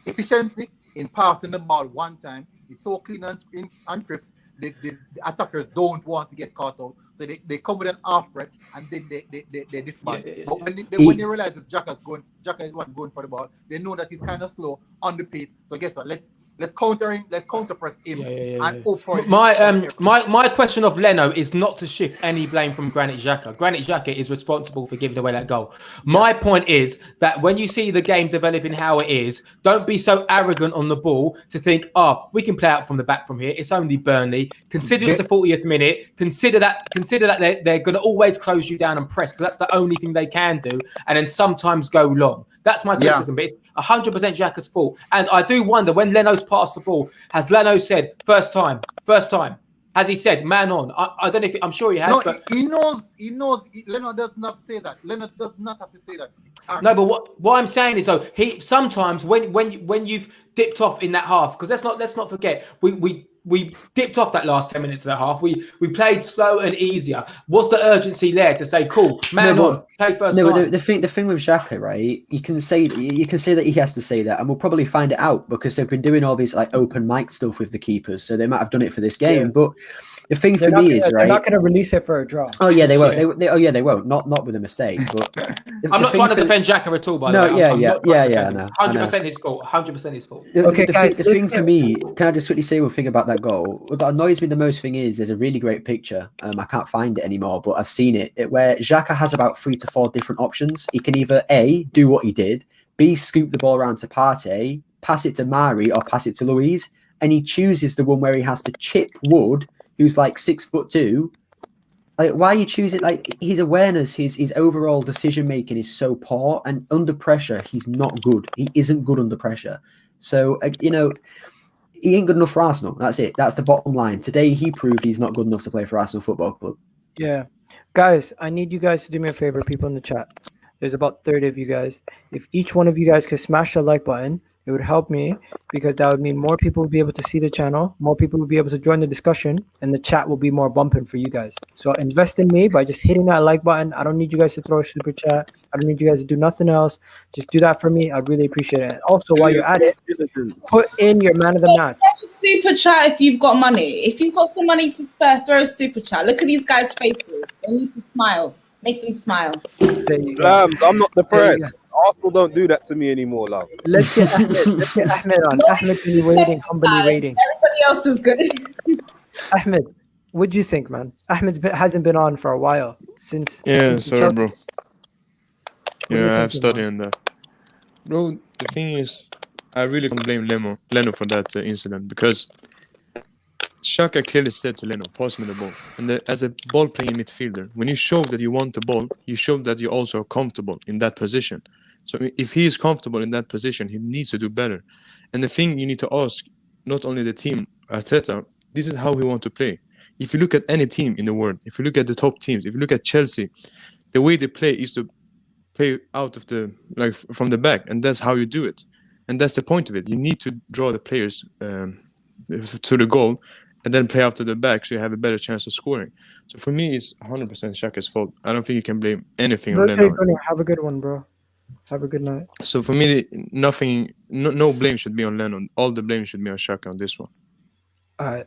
efficiency in passing the ball one time is so clean and trips. The attackers don't want to get caught out, so they come with an half press and then they disband. But when they realize that Xhaka is one going for the ball, they know that he's kind of slow on the pace. So guess what? Let's counter him. Let's counter press him and hope for my question of Leno is not to shift any blame from Granit Xhaka. Granit Xhaka is responsible for giving away that goal. My point is that when you see the game developing how it is, don't be so arrogant on the ball to think, oh, we can play out from the back from here. It's only Burnley. Consider it's the 40th minute. Consider that they're going to always close you down and press, because that's the only thing they can do. And then sometimes go long. That's my criticism, but it's 100% Xhaka's fault. And I do wonder, when Leno's passed the ball, has Leno said, first time? Has he said, man on? I don't know if, I'm sure he has. No, but he knows. Leno does not say that. Leno does not have to say that. No, but what I'm saying is, though, he sometimes when you've dipped off in that half, because let's not forget, we dipped off that last 10 minutes of the half. We played slow and easier. Was the urgency there to say, cool, man on, play first time? But the thing with Xhaka, right? You can say that he has to say that, and we'll probably find it out because they've been doing all these like open mic stuff with the keepers, so they might have done it for this game. Yeah. But the thing for me is, right, they're not going to release it for a draw. Oh yeah, they won't. They won't. Not with a mistake. But I'm not trying to defend Xhaka at all, by the way. Yeah. 100% his fault. 100% his fault. Okay, guys. The thing for me, can I just quickly say one thing about that goal? What annoys me the most thing is there's a really great picture. I can't find it anymore, but I've seen it where Xhaka has about 3 to 4 different options. He can either A, do what he did, B, scoop the ball around to Partey, pass it to Mari, or pass it to Luiz, and he chooses the one where he has to chip Wood, who's like 6'2". Like, why are you choosing? Like, his awareness, his overall decision making is so poor, and under pressure, he's not good. He isn't good under pressure. So he ain't good enough for Arsenal. That's it. That's the bottom line. Today, he proved he's not good enough to play for Arsenal Football Club. Yeah. Guys, I need you guys to do me a favor, people in the chat. There's about 30 of you guys. If each one of you guys could smash the like button, it would help me, because that would mean more people will be able to see the channel, more people will be able to join the discussion, and the chat will be more bumping for you guys. So invest in me by just hitting that like button. I don't need you guys to throw a super chat. I don't need you guys to do nothing else. Just do that for me. I'd really appreciate it. And also, while you're at it, put in your man of the match. Super chat if you've got money. If you've got some money to spare, throw a super chat. Look at these guys' faces. They need to smile. Make them smile. Lambs, I'm not depressed. Arsenal don't do that to me anymore, love. Let's get Ahmed on. Ahmed is rating, company rating. Everybody else is good. Ahmed, what do you think, man? Ahmed hasn't been on for a while since. Yeah, since sorry, Chelsea. bro. Yeah, I have thinking, studied on that. Bro, the thing is, I really don't blame Leno for that incident, because Xhaka clearly said to Leno, pass me the ball. And as a ball-playing midfielder, when you show that you want the ball, you show that you also are comfortable in that position. So if he is comfortable in that position, he needs to do better. And the thing you need to ask, not only the team, Arteta, this is how we want to play. If you look at any team in the world, if you look at the top teams, if you look at Chelsea, the way they play is to play out of from the back, and that's how you do it. And that's the point of it. You need to draw the players to the goal, and then play out to the back so you have a better chance of scoring. So for me, it's 100% Xhaka's fault. I don't think you can blame anything on Leno. Have a good one, bro. Have a good night. So for me, no blame should be on Leno. All the blame should be on Xhaka on this one. All right.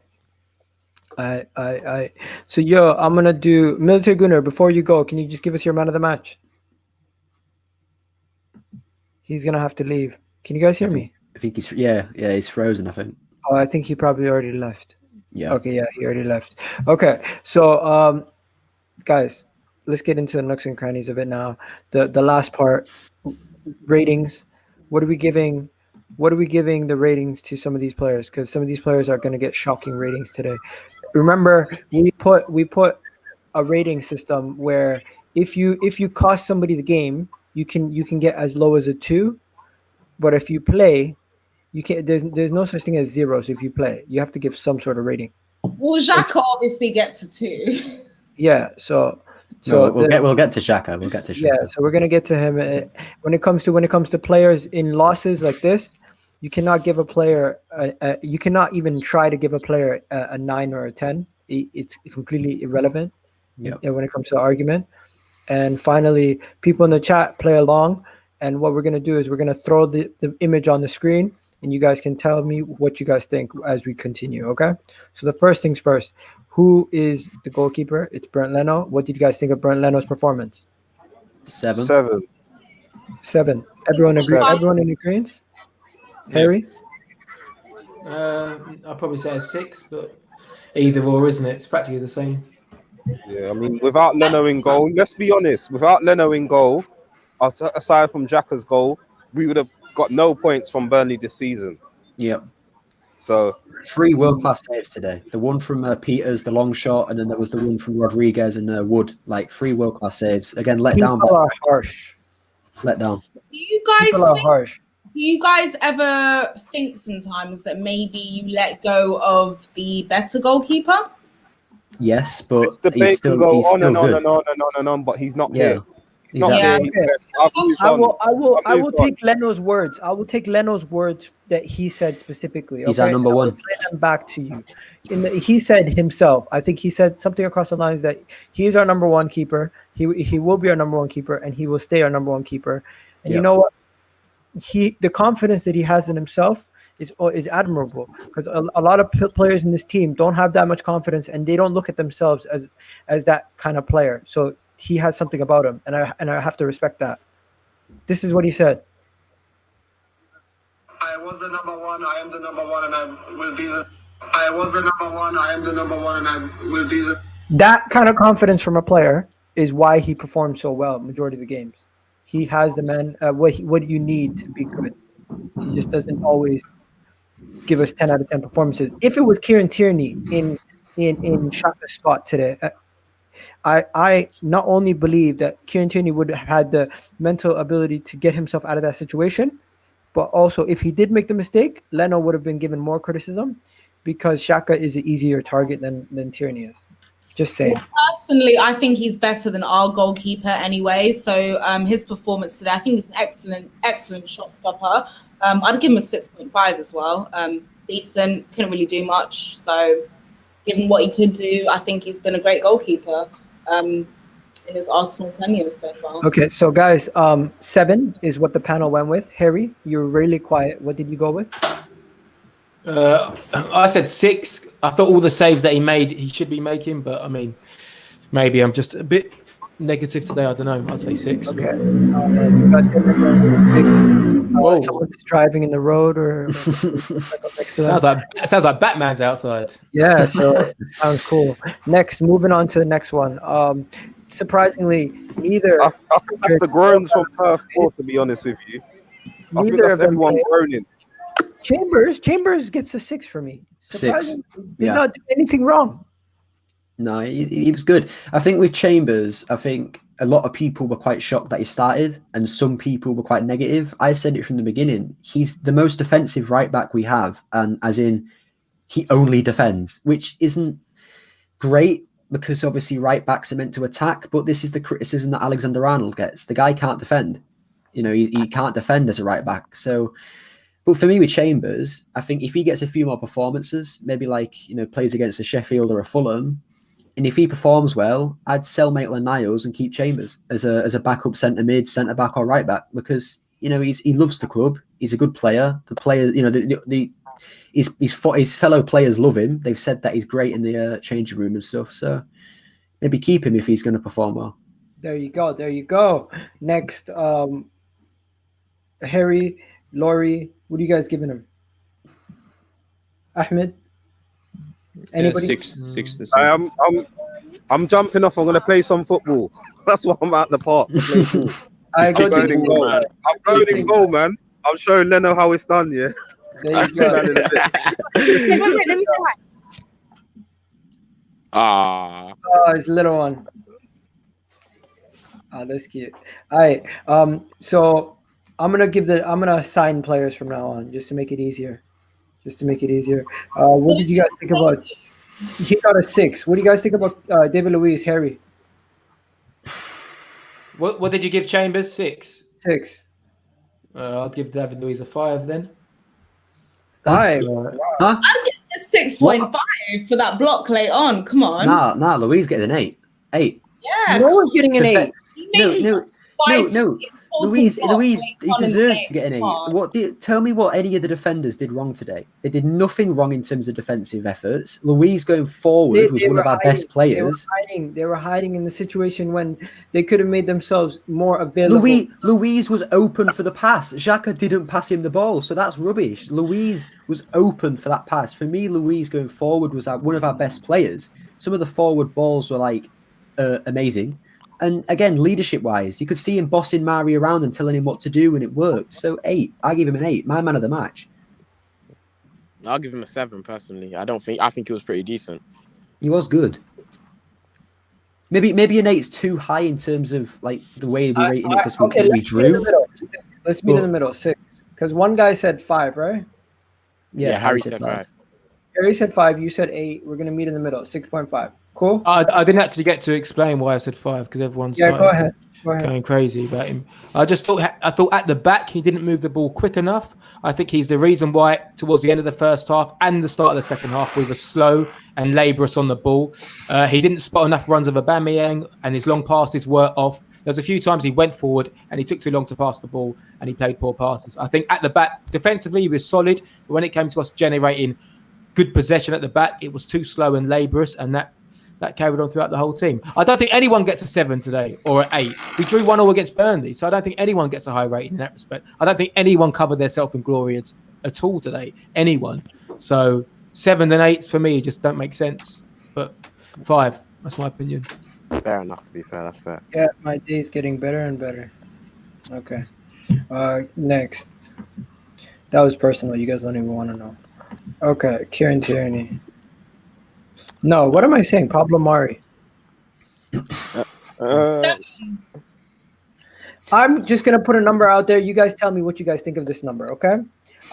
So, I'm going to do Military Gunner. Before you go, can you just give us your man of the match? He's going to have to leave. Can you guys hear me? I think he's frozen, I think. Oh, I think he probably already left. Yeah. Okay, yeah, he already left. Okay, so guys, let's get into the nooks and crannies of it now. The last part, ratings. What are we giving the ratings to some of these players? Because some of these players are going to get shocking ratings today. Remember, we put a rating system where if you cost somebody the game, you can get as low as a 2, but if you play, you can't. There's no such thing as 0. So if you play, you have to give some sort of rating. Well, Xhaka obviously gets a 2. Yeah. So So we'll get to Xhaka. We'll get to Xhaka. Yeah, so we're gonna get to him. When it comes to players in losses like this, you cannot give a player. You cannot even try to give a player a 9 or a 10. It's completely irrelevant. Yeah. When it comes to argument. And finally, people in the chat play along. And what we're gonna do is we're gonna throw the image on the screen, and you guys can tell me what you guys think as we continue. Okay. So the first things first. Who is the goalkeeper? It's Bernd Leno. What did you guys think of Bernd Leno's performance? 7. 7. Everyone agree? 7. Everyone in agreement? Harry? I'll probably say a 6, but either or, isn't it? It's practically the same. Yeah, I mean, without Leno in goal, let's be honest, without Leno in goal, aside from Xhaka's goal, we would have got no points from Burnley this season. Yep. So 3 world-class saves today. The one from Peters, the long shot, and then there was the one from Rodriguez and Wood. Like 3 world-class saves. Again, let down. People are harsh. Let down. Do you guys People are think, harsh. do you guys ever think sometimes that maybe you let go of the better goalkeeper? Yes, but it's the he's still, can go he's on still and on good. and on and on and on, but he's not Yeah. here. He's not Exactly. here. Yeah, He's okay. there. I've moved on. I will moved on. take Leno's words. I will take Leno's words that he said specifically. He's our number I will one. play them back to you. He said himself. I think he said something across the lines that he is our number 1 keeper. He will be our number 1 keeper, and he will stay our number 1 keeper. And you Yep. know what? The confidence that he has in himself is admirable, because a lot of players in this team don't have that much confidence, and they don't look at themselves as that kind of player. So he has something about him, and I have to respect that. This is what he said. I was the number 1, I am the number 1, and I will be the. I was the number 1, I am the number 1, and I will be the. That kind of confidence from a player is why he performs so well majority of the games. He has the what you need to be good. He just doesn't always give us 10 out of 10 performances. If it was Kieran Tierney in Xhaka's spot today, I not only believe that Kieran Tierney would have had the mental ability to get himself out of that situation, but also if he did make the mistake, Leno would have been given more criticism, because Xhaka is an easier target than Tierney is. Just saying. Personally, I think he's better than our goalkeeper anyway. So his performance today, I think he's an excellent shot stopper. I'd give him a 6.5 as well. Decent, couldn't really do much. So given what he could do, I think he's been a great goalkeeper in his Arsenal tenure so far. Okay, so guys, 7 is what the panel went with. Harry, you're really quiet. What did you go with? I said 6. I thought all the saves that he made, he should be making, but I mean, maybe I'm just a bit negative today. I don't know. I'd say 6. Okay. Someone's driving in the road, or next to them. Sounds like Batman's outside. Yeah, so it sounds cool. Next, moving on to the next one. Surprisingly, neither. I think that's the groans from Turf 4, to be honest with you. I think Neither that's of them everyone played. groaning. Chambers gets a 6 for me. 6. Surprisingly, did Yeah. not do anything wrong. No, he was good. I think with Chambers, I think a lot of people were quite shocked that he started, and some people were quite negative. I said it from the beginning. He's the most defensive right back we have, and as in, he only defends, which isn't great, because obviously right backs are meant to attack, but this is the criticism that Alexander-Arnold gets. The guy can't defend. You know, he can't defend as a right back. So, but for me with Chambers, I think if he gets a few more performances, maybe like, you know, plays against a Sheffield or a Fulham, and if he performs well, I'd sell Maitland-Niles and keep Chambers as a backup centre mid, centre back or right back, because, you know, he loves the club. He's a good player. The player, you know, his fellow players love him. They've said that he's great in the changing room and stuff. So maybe keep him if he's going to perform well. There you go. There you go. Next, Harry, Laurie, what are you guys giving him? Ahmed? Anybody? 6 the same. I'm jumping off. I'm going to play some football. That's why I'm at the park. To play ball. I go going in goal. I'm going in goal, man. I'm showing Leno how it's done, yeah. There you go. Ah. Oh, his little one. Oh, that's cute. All right. So I'm gonna assign players from now on, just to make it easier. What did you guys think about? He got a 6. What do you guys think about David Luiz, Harry? What did you give Chambers? 6. 6. I'll give David Luiz a 5 then. 5. Huh? I'll give it a 6.5 for that block late on. Come on. Nah. Louise getting an 8. 8. Yeah. No one's getting an 8. No. Louise, he on in the deserves game. to get an 8. Come on. Tell me what any of the defenders did wrong today. They did nothing wrong in terms of defensive efforts. Louise going forward was one of our best players. They were hiding in the situation when they could have made themselves more available. Louise was open for the pass. Xhaka didn't pass him the ball, so that's rubbish. Louise was open for that pass. For me, Louise going forward was one of our best players. Some of the forward balls were like amazing. And again, leadership-wise, you could see him bossing Mari around and telling him what to do, and it worked. So 8. I give him an 8. My man of the match. I'll give him a 7 personally. I think he was pretty decent. He was good. Maybe an 8's too high in terms of like the way we're rating it because we drew. Let's meet in the middle. 6. Because one guy said 5, right? Yeah, Harry said 5. Harry said 5. You said 8. We're gonna meet in the middle. 6.5. Cool. I didn't actually get to explain why I said 5 because everyone's go ahead. Going crazy about him. I thought at the back he didn't move the ball quick enough. I think he's the reason why towards the end of the first half and the start of the second half we were slow and laborious on the ball. He didn't spot enough runs of Aubameyang and his long passes were off. There's a few times he went forward and he took too long to pass the ball and he played poor passes. I think at the back defensively he was solid, but when it came to us generating good possession at the back, it was too slow and laborious, and that carried on throughout the whole team. I don't think anyone gets a 7 today or an 8. We drew 1-1 against Burnley, so I don't think anyone gets a high rating in that respect. I don't think anyone covered their self in glory at all today. Anyone. So 7 and 8s for me just don't make sense. But 5, that's my opinion. Fair enough, to be fair. That's fair. Yeah, my day's getting better and better. Okay. Next. That was personal. You guys don't even want to know. Okay, Kieran Tierney. No, what am I saying? Pablo Mari. I'm just going to put a number out there. You guys tell me what you guys think of this number, okay?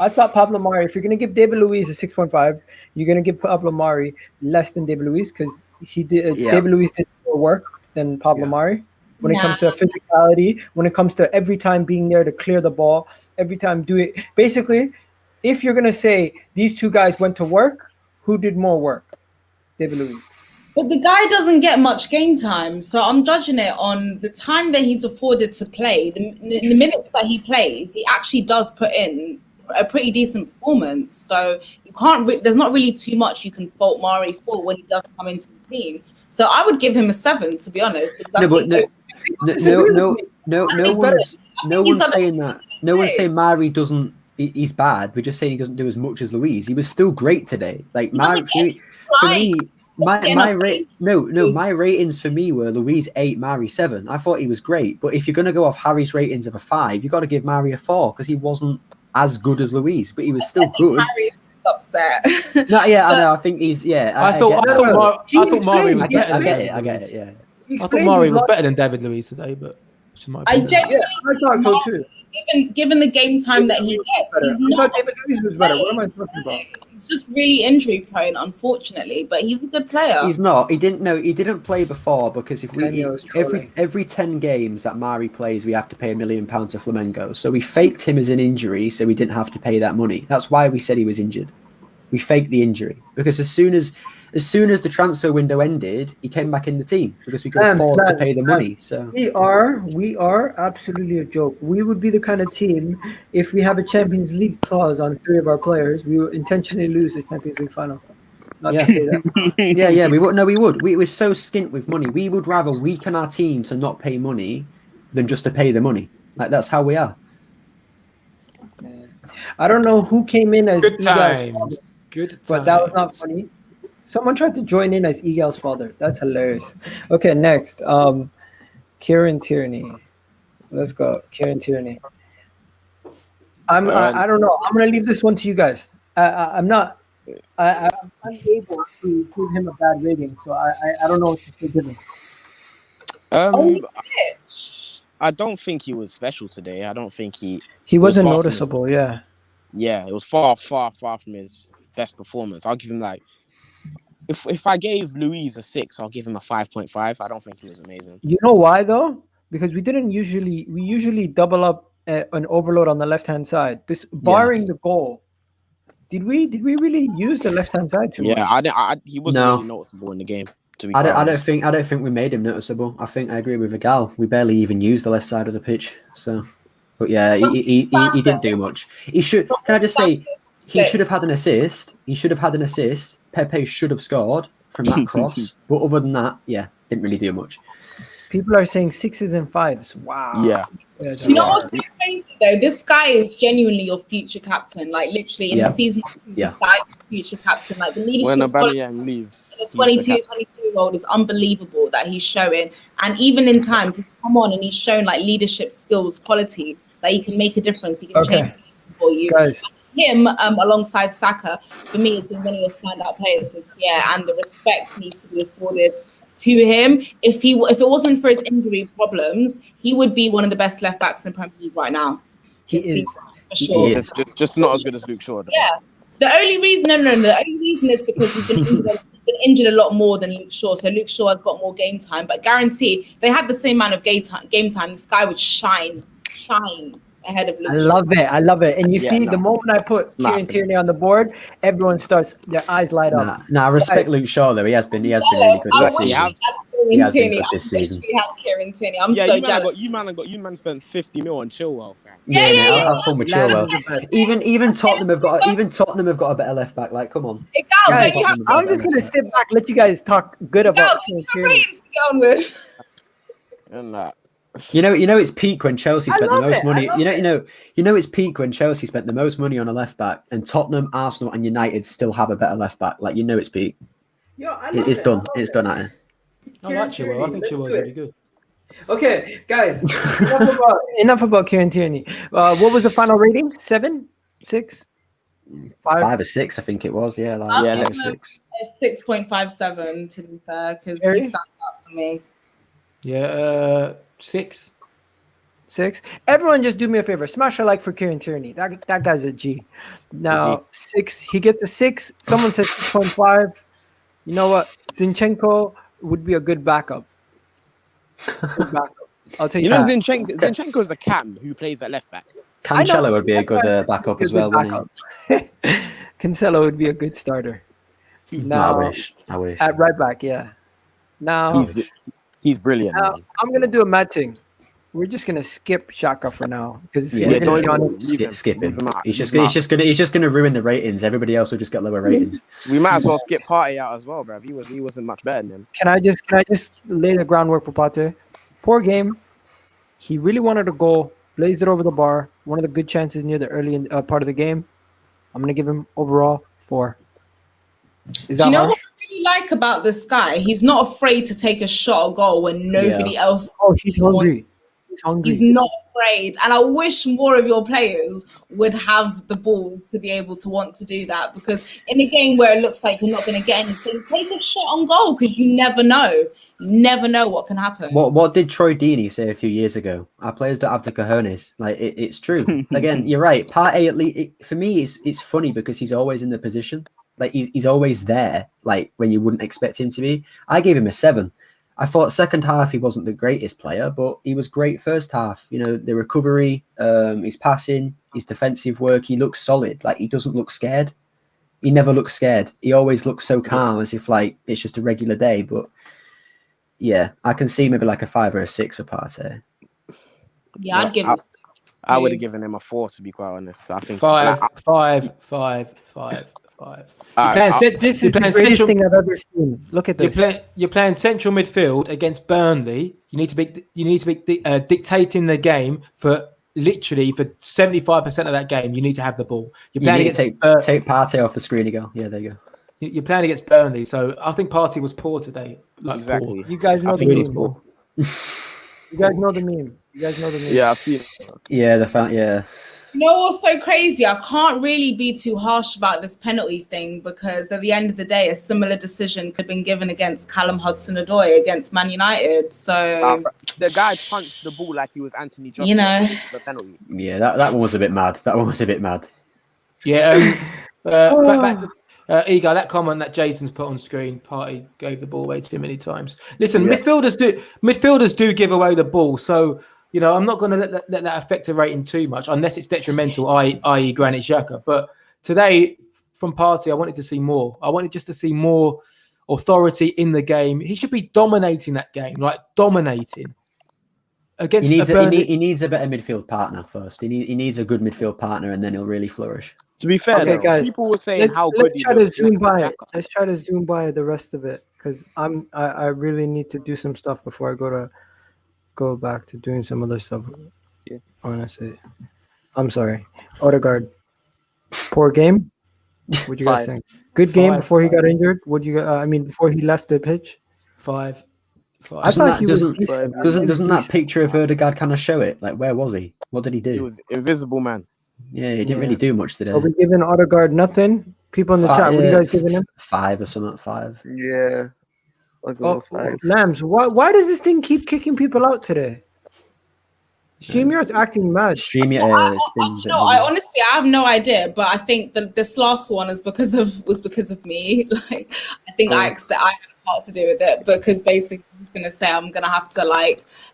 I thought Pablo Mari, if you're going to give David Luiz a 6.5, you're going to give Pablo Mari less than David Luiz because David Luiz did more work than Pablo Mari. When it comes to physicality, when it comes to every time being there to clear the ball, every time do it. Basically, if you're going to say these two guys went to work, who did more work? David Luiz. But the guy doesn't get much game time, so I'm judging it on the time that he's afforded to play. The minutes that he plays, he actually does put in a pretty decent performance. So you can't. There's not really too much you can fault Mari for when he does come into the team. So I would give him a 7, to be honest. No one's saying that. No one's saying Mari doesn't. He's bad. We're just saying he doesn't do as much as Luiz. He was still great today. Like Mari, for me, my ratings for me were Luiz 8, Mari 7. I thought he was great, but if you're going to go off Harry's ratings of a 5, you got to give Mari a 4 because he wasn't as good as Luiz, but he was still good. Harry's upset. No, yeah, I know. I think he's I thought Mari was better. I get it. Yeah. I thought Mari was better than David Luiz today, but I genuinely I thought so too. Given the game time that he gets, he's not. David Luiz was better. What am I talking about? He's just really injury prone, unfortunately. But he's a good player. He's not. He didn't play before because if every 10 games that Mari plays, we have to pay £1 million to Flamengo. So we faked him as an injury, so we didn't have to pay that money. That's why we said he was injured. We faked the injury because as soon as the transfer window ended, he came back in the team because we could afford to pay the money. So we are absolutely a joke. We would be the kind of team if we have a Champions League clause on 3 of our players, we would intentionally lose the Champions League final. Yeah, we would. No, we would. We're so skint with money. We would rather weaken our team to not pay money than just to pay the money. Like that's how we are. I don't know who came in as good Egal's times. father, Good but that was not funny. Someone tried to join in as Egal's father. That's hilarious. Okay, next. Kieran Tierney. Let's go. Kieran Tierney. I don't know. I'm gonna leave this one to you guys. I'm unable to give him a bad rating, so I don't know what to give him. I don't think he was special today. I don't think he wasn't noticeable. Yeah, it was far from his best performance. I'll give him like. If I gave Luiz a 6, I'll give him a 5.5. I don't think he was amazing. You know why though? because we usually double up an overload on the left hand side. Barring the goal, did we really use the left hand side too much? Yeah, he wasn't No. really noticeable in the game. To be I quite don't honest. think we made him noticeable. I think I agree with Egal. We barely even used the left side of the pitch. So, but yeah, he didn't do much. He should. Can I just say, he should have had an assist. He should have had an assist. Pepe should have scored from that cross. But other than that, yeah, didn't really do much. People are saying 6s and 5s. Wow. Yeah. You know what's so crazy though? This guy is genuinely your future captain. Like literally in a season, this guy is your future captain. Like the leadership. When Aubameyang leaves, the 22-23-year-old is unbelievable that he's showing, and even in times he's come on and he's shown like leadership skills, quality that he can make a difference. He can change for you. Guys. Him alongside Saka, for me, has been one of your standout players this year, and the respect needs to be afforded to him. If it wasn't for his injury problems, he would be one of the best left backs in the Premier League right now. He is. For sure. He is. Just not as good as Luke Shaw. Though. Yeah. The only reason, the only reason is because he's been injured a lot more than Luke Shaw. So Luke Shaw has got more game time, but guarantee they had the same amount of game time. This guy would shine ahead of Luke Shaw. I love it. And you see, the moment I put Kieran Tierney on the board, everyone starts, their eyes light up. I respect Luke Shaw though. He has been really good this season. He has been good this season. Kieran Tierney. I'm so jealous. You man spent 50 mil on Chilwell, fam. Yeah, have fun with Chilwell. Even Tottenham have got a better left back. Like, come on. Guys, I'm just gonna sit back, let you guys talk good about Kieran Tierney. And that. You know it's peak when Chelsea spent the most money. You know it's peak when Chelsea spent the most money on a left back, and Tottenham, Arsenal, and United still have a better left back. Like, it's peak. It's done. It's done at it. I like Chilwell. I think Chilwell's really good. Okay, guys, enough about Kieran Tierney. What was the final rating? 7, 6, 5 or 6, I think it was. Yeah, I'm 6. 6.57 to be fair, because he stands out for me. Yeah, 6. 6. Everyone, just do me a favor. Smash a like for Kieran Tierney. That guy's a G. Now 6. He gets a 6. Someone says 6.5. You know what? Zinchenko would be a good backup. I'll take. Zinchenko is the cam who plays at left back. Cancelo would be a good backup as well. Cancelo would be a good starter. Now, I wish. At right back, yeah. Now he's brilliant. I'm gonna do a mad thing. We're just gonna skip Xhaka for now because skip him. He's just gonna ruin the ratings. Everybody else will just get lower ratings. We might as well skip Partey out as well, bro. He wasn't much better than him. Can I just lay the groundwork for Partey? Poor game. He really wanted a goal, blazed it over the bar. One of the good chances near the early part of the game. I'm gonna give him overall 4. Is that what I really like about this guy? He's not afraid to take a shot or goal when nobody else. Oh, he's hungry. He's not afraid, and I wish more of your players would have the balls to be able to want to do that, because in a game where it looks like you're not going to get anything, take a shot on goal, because you never know what can happen. What did Troy Deeney say a few years ago? Our players don't have the cojones. Like, it's true. Again, you're right. Partey, at least, for me, it's funny because he's always in the position. Like, he's always there, like when you wouldn't expect him to be. I gave him a 7. I thought second half he wasn't the greatest player, but he was great first half. The recovery, his passing, his defensive work, he looks solid. Like, he doesn't look scared. He never looks scared. He always looks so calm, as if like it's just a regular day. But yeah, I can see maybe like a 5 or a 6 for Partey. Yeah, I'd give. I would have given him a 4, to be quite honest. I think 5. This is the greatest thing I've ever seen. Look at this. You're playing central midfield against Burnley. You need to be dictating the game for 75% of that game. You need to have the ball. You're playing against take Partey off the screen. You go. Yeah, there you go. You're playing against Burnley, so I think Partey was poor today. Exactly. Poor. You guys know the meme. You guys know the meme. Yeah, I've seen it. Yeah, yeah. You know what's so crazy? I can't really be too harsh about this penalty thing, because at the end of the day, a similar decision could have been given against Callum Hudson-Odoi against Man United. So the guy punched the ball like he was Anthony Joshua. The penalty. Yeah, that one was a bit mad. Yeah, Egal, that comment that Jason's put on screen, Party gave the ball away too many times. Listen, Yeah. midfielders do give away the ball, so I'm not going to let that affect the rating too much unless it's detrimental, i.e. Granit Xhaka. But today, from Party, I wanted to see more. I wanted just to see more authority in the game. He should be dominating that game, like dominating. Against he needs a better midfield partner first. He needs a good midfield partner, and then he'll really flourish. To be fair, Okay, though, guys, people were saying let's how good let's he try to looks. zoom by it. Let's try to zoom by the rest of it because I really need to do some stuff before I go back to doing some other stuff. Yeah. Honestly, I'm sorry. Odegaard, poor game. What you guys 5. think? Good game 5. before he got injured. What you? Before he left the pitch. 5. I thought he was decent. Doesn't that picture of Odegaard kind of show it? Like, where was he? What did he do? He was invisible, man. Yeah, he didn't really do much today. So we're giving Odegaard nothing. People in the chat, what are you guys giving him? 5 or something. 5. Yeah. I'll go with 5. Lambs, why does this thing keep kicking people out today? StreamYard's acting mad. StreamYard. I honestly have no idea, but I think this last one was because of me. Like, I think I had a part to do with it because basically I was gonna say I'm gonna have to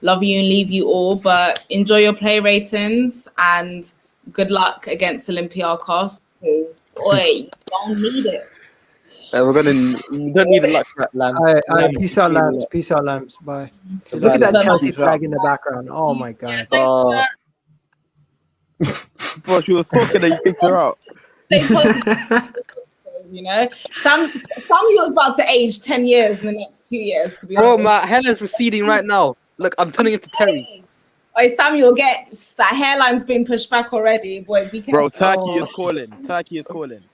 love you and leave you all, but enjoy your play ratings and good luck against Olympiacos because you don't need it. We don't need a luck for that, Lambs. All right, peace out, Lambs. Peace out, Lambs. Bye. Look at that Chelsea flag in the background. Oh my god. Bro, she was talking and you picked her out. Samuel's about to age 10 years in the next 2 years, to be Bro, honest. my hairline's receding right now. Look, I'm turning into Terry. Oh, Samuel, that hairline's been pushed back already. Boy, we can. Bro, Turkey is calling. Turkey is calling.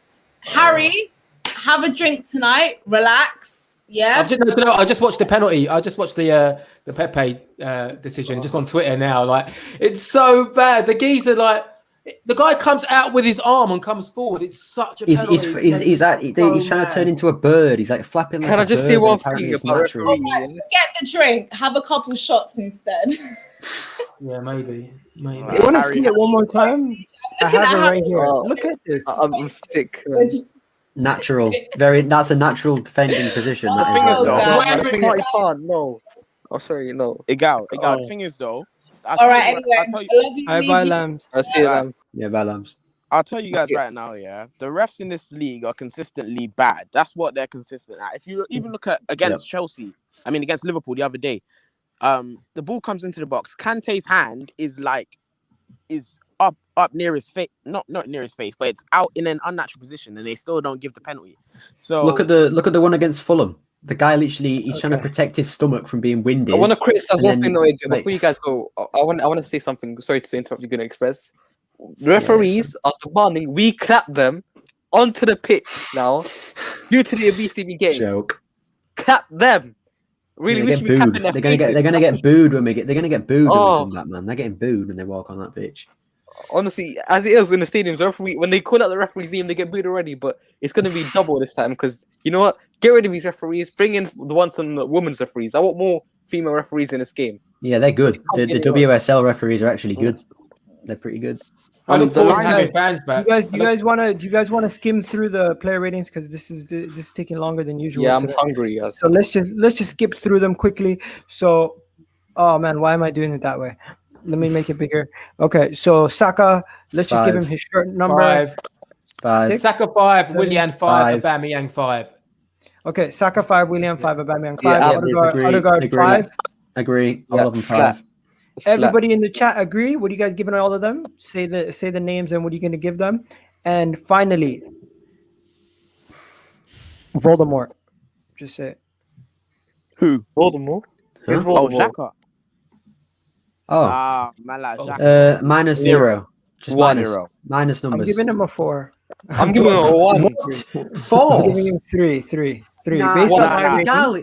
Harry, have a drink tonight. Relax. Yeah. I just watched the penalty. I just watched the Pepe decision just on Twitter now. Like, it's so bad. The geezer, the guy comes out with his arm and comes forward. It's such a penalty. He's trying to turn into a bird. He's like flapping. Can I just say one thing about referee? Forget the drink. Have a couple shots instead. Yeah, maybe. You want to see it one more time? I have it right here. Look at this. I'm sick. Natural. That's a natural defending position. The thing is, though, I can't. No. Oh, sorry. No. Egal. The thing is, though. All right. Anyway, I love you. Bye, Lambs. I see you, Lambs. Yeah, bye, Lambs. I'll tell you guys right now, yeah, the refs in this league are consistently bad. That's what they're consistent at. If you even look at against Liverpool the other day, the ball comes into the box. Kante's hand is up near his face, not near his face, but it's out in an unnatural position, and they still don't give the penalty. So look at the one against Fulham. The guy literally he's trying to protect his stomach from being winded. I want to criticize one thing though. Before you guys go, I want to say something. Sorry to interrupt you, Gonna Express. The referees are demanding we clap them onto the pitch now due to the BCB game. Joke. Clap them. Really, we should be clapping their faces. They're gonna get booed when we get. They're gonna get booed when we come back, man. They're getting booed when they walk on that pitch. Honestly, as it is in the stadiums, referee when they call out the referee's name, they get booed already. But it's going to be double this time because you know what? Get rid of these referees. Bring in the ones on the women's referees. I want more female referees in this game. Yeah, they're good. The WSL referees are actually good. They're pretty good. I look forward to having fans back. Do you guys want to skim through the player ratings because this is taking longer than usual. Yeah, I'm today. hungry. Yes. So let's just skip through them quickly. So, oh man, why am I doing it that way? Let me make it bigger. Okay, so Saka, let's just give him his shirt number. 5. 6, Saka 5, 7, Willian 5, Aubameyang 5. Okay, Saka 5, Willian 5, Aubameyang 5, Yeah, Odegaard 5. Agree. All of them 5. Everybody in the chat agree. What are you guys giving all of them? Say the names and what are you going to give them? And finally, Voldemort. Just say it. Who? Voldemort? Who's Voldemort? Xhaka. Oh. Xhaka. Minus 0. Just 1 minus. 0. Minus numbers. I'm giving him a 4. I'm giving him a 1. 4. I'm giving him 3. Based on Egal.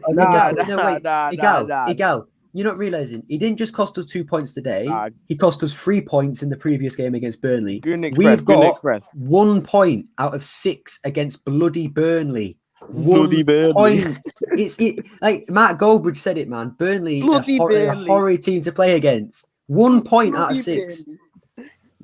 Egal. You're not realizing he didn't just cost us 2 points today. He cost us 3 points in the previous game against Burnley. We've got 1 point out of 6 against bloody Burnley. Bloody Burnley. It's like Matt Goldbridge said it, man. Burnley, a horrid team to play against. 1 point out of 6.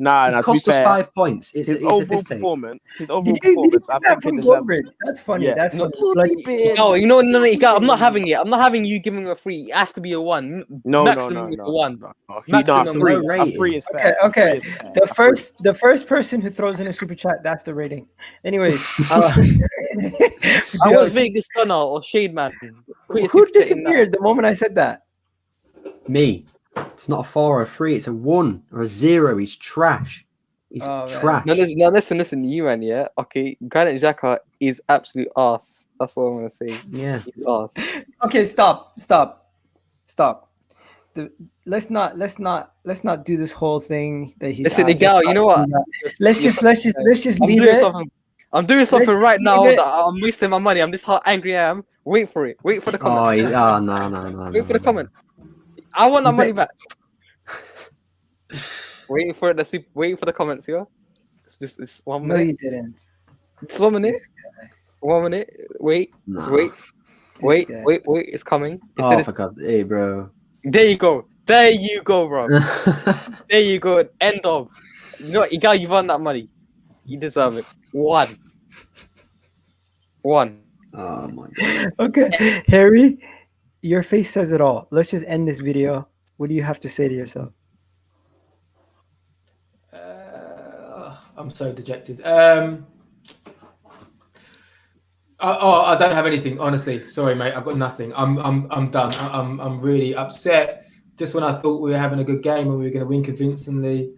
Nah, It's to be cost us fair, 5 points. It's his a overall piss take. performance, Did you get I that think from it deserves. Goldbridge? That's funny. Yeah. That's No, funny. Like, No, you know, no, Egal, I'm not having it. I'm not having you giving him a 3. It has to be a 1. Maximum is a 1. Maximum. A 3 is fair. Okay. A 3 is fair. The first person who throws in a super chat, that's the rating. Anyways, I was Vegas Tunnel or Shade Man. who disappeared the moment I said that? Me. It's not a 4 or a 3. It's a 1 or a 0. He's trash. He's trash. No, listen, you man, yeah? Okay, Granit Xhaka is absolute arse. That's what I'm going to say. Yeah. He's arse. Okay, stop. Let's not do this whole thing that he's. Listen, Egal, you know what? Let's just leave it. I'm doing something right now that I'm wasting my money. I'm just how angry I am. Wait for it. Wait for the comments. No. Wait for the comments. I want that money back. Waiting for it. Let's see. Waiting for the comments, yeah. It's 1 minute. No, you didn't. It's 1 minute. 1 minute. Wait. Nah. Wait. It's coming. For God's sake, bro. There you go, bro. There you go. End of. You know what, Egal, you've won that money. You deserve it. 1. Oh my God. Okay, Harry, your face says it all. Let's just end this video. What do you have to say to yourself? I'm so dejected. I don't have anything, honestly. Sorry, mate. I've got nothing. I'm done. I'm really upset. Just when I thought we were having a good game and we were going to win convincingly,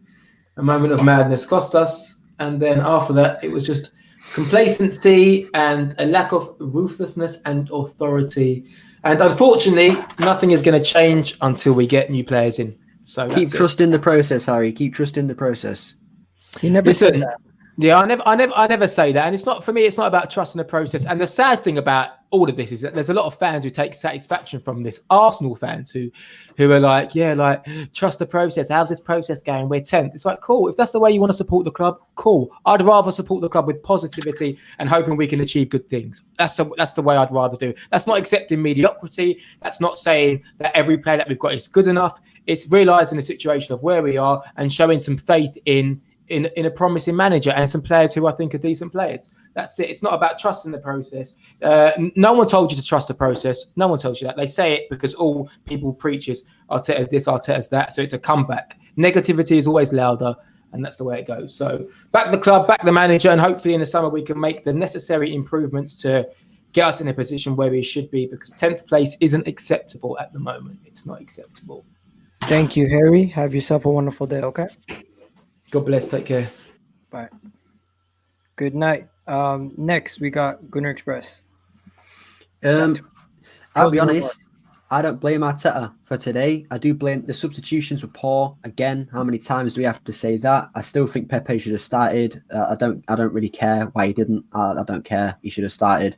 a moment of madness cost us. And then after that, it was just complacency and a lack of ruthlessness and authority. And unfortunately, nothing is going to change until we get new players in. So keep trusting the process, Harry. Keep trusting the process. You never said that. Yeah, I never say that, and it's not for me. It's not about trusting the process. And the sad thing about all of this is that there's a lot of fans who take satisfaction from this. Arsenal fans who are like, yeah, like trust the process. How's this process going? We're 10th. It's like, cool. If that's the way you want to support the club, cool. I'd rather support the club with positivity and hoping we can achieve good things. That's the way I'd rather do. That's not accepting mediocrity. That's not saying that every player that we've got is good enough. It's realizing the situation of where we are and showing some faith in a promising manager and some players who I think are decent players. That's it. It's not about trusting the process. No one told you to trust the process. No one tells you that. They say it because all people preach is Arteta's this, Arteta's that. So it's a comeback. Negativity is always louder, and that's the way it goes. So back the club, back the manager, and hopefully in the summer we can make the necessary improvements to get us in a position where we should be, because 10th place isn't acceptable at the moment. It's not acceptable. Thank you, Harry. Have yourself a wonderful day, okay? God bless. Take care. Bye. Good night. Next, we got Gunner Express. I'll be honest. I don't blame Arteta for today. I do blame the substitutions were poor. Again, how many times do we have to say that? I still think Pepe should have started. I don't really care why he didn't. I don't care. He should have started.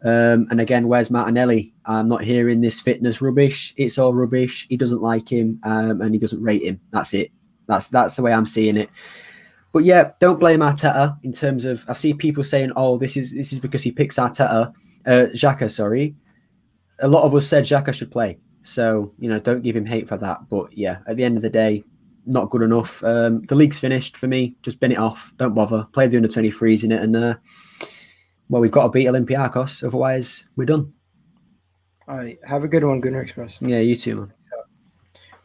And again, where's Martinelli? I'm not hearing this fitness rubbish. It's all rubbish. He doesn't like him, and he doesn't rate him. That's it. That's the way I'm seeing it. But yeah, don't blame Arteta in terms of, I've seen people saying, oh, this is because he picks Xhaka, sorry. A lot of us said Xhaka should play. So, don't give him hate for that. But yeah, at the end of the day, not good enough. The league's finished for me. Just bin it off. Don't bother. Play the under-23s in it. And, we've got to beat Olympiacos. Otherwise, we're done. All right. Have a good one, Gunner Express. Yeah, you too, man.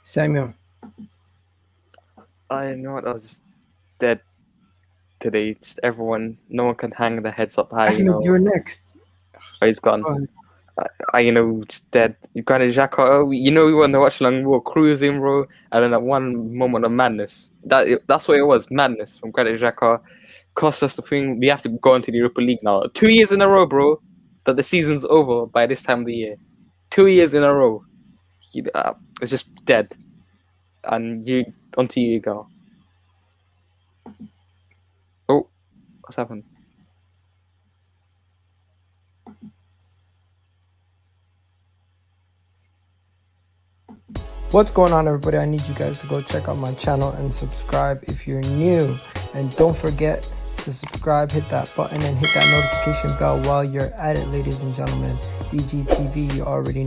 Samuel. I know that was just dead today. Just everyone, no one can hang their heads up high. You're next. Oh, he's gone. Just dead. Granit Xhaka. We won the watch along. We were cruising, bro. And then at one moment of madness, that's what it was. Madness from Granit Xhaka. Cost us the thing. We have to go into the Europa League now. 2 years in a row, bro. That the season's over by this time of the year. 2 years in a row. It's just dead. And onto you go. Oh, what's happened? What's going on, everybody? I need you guys to go check out my channel and subscribe if you're new. And don't forget to subscribe, hit that button, and hit that notification bell while you're at it, ladies and gentlemen. EGTV, you already know.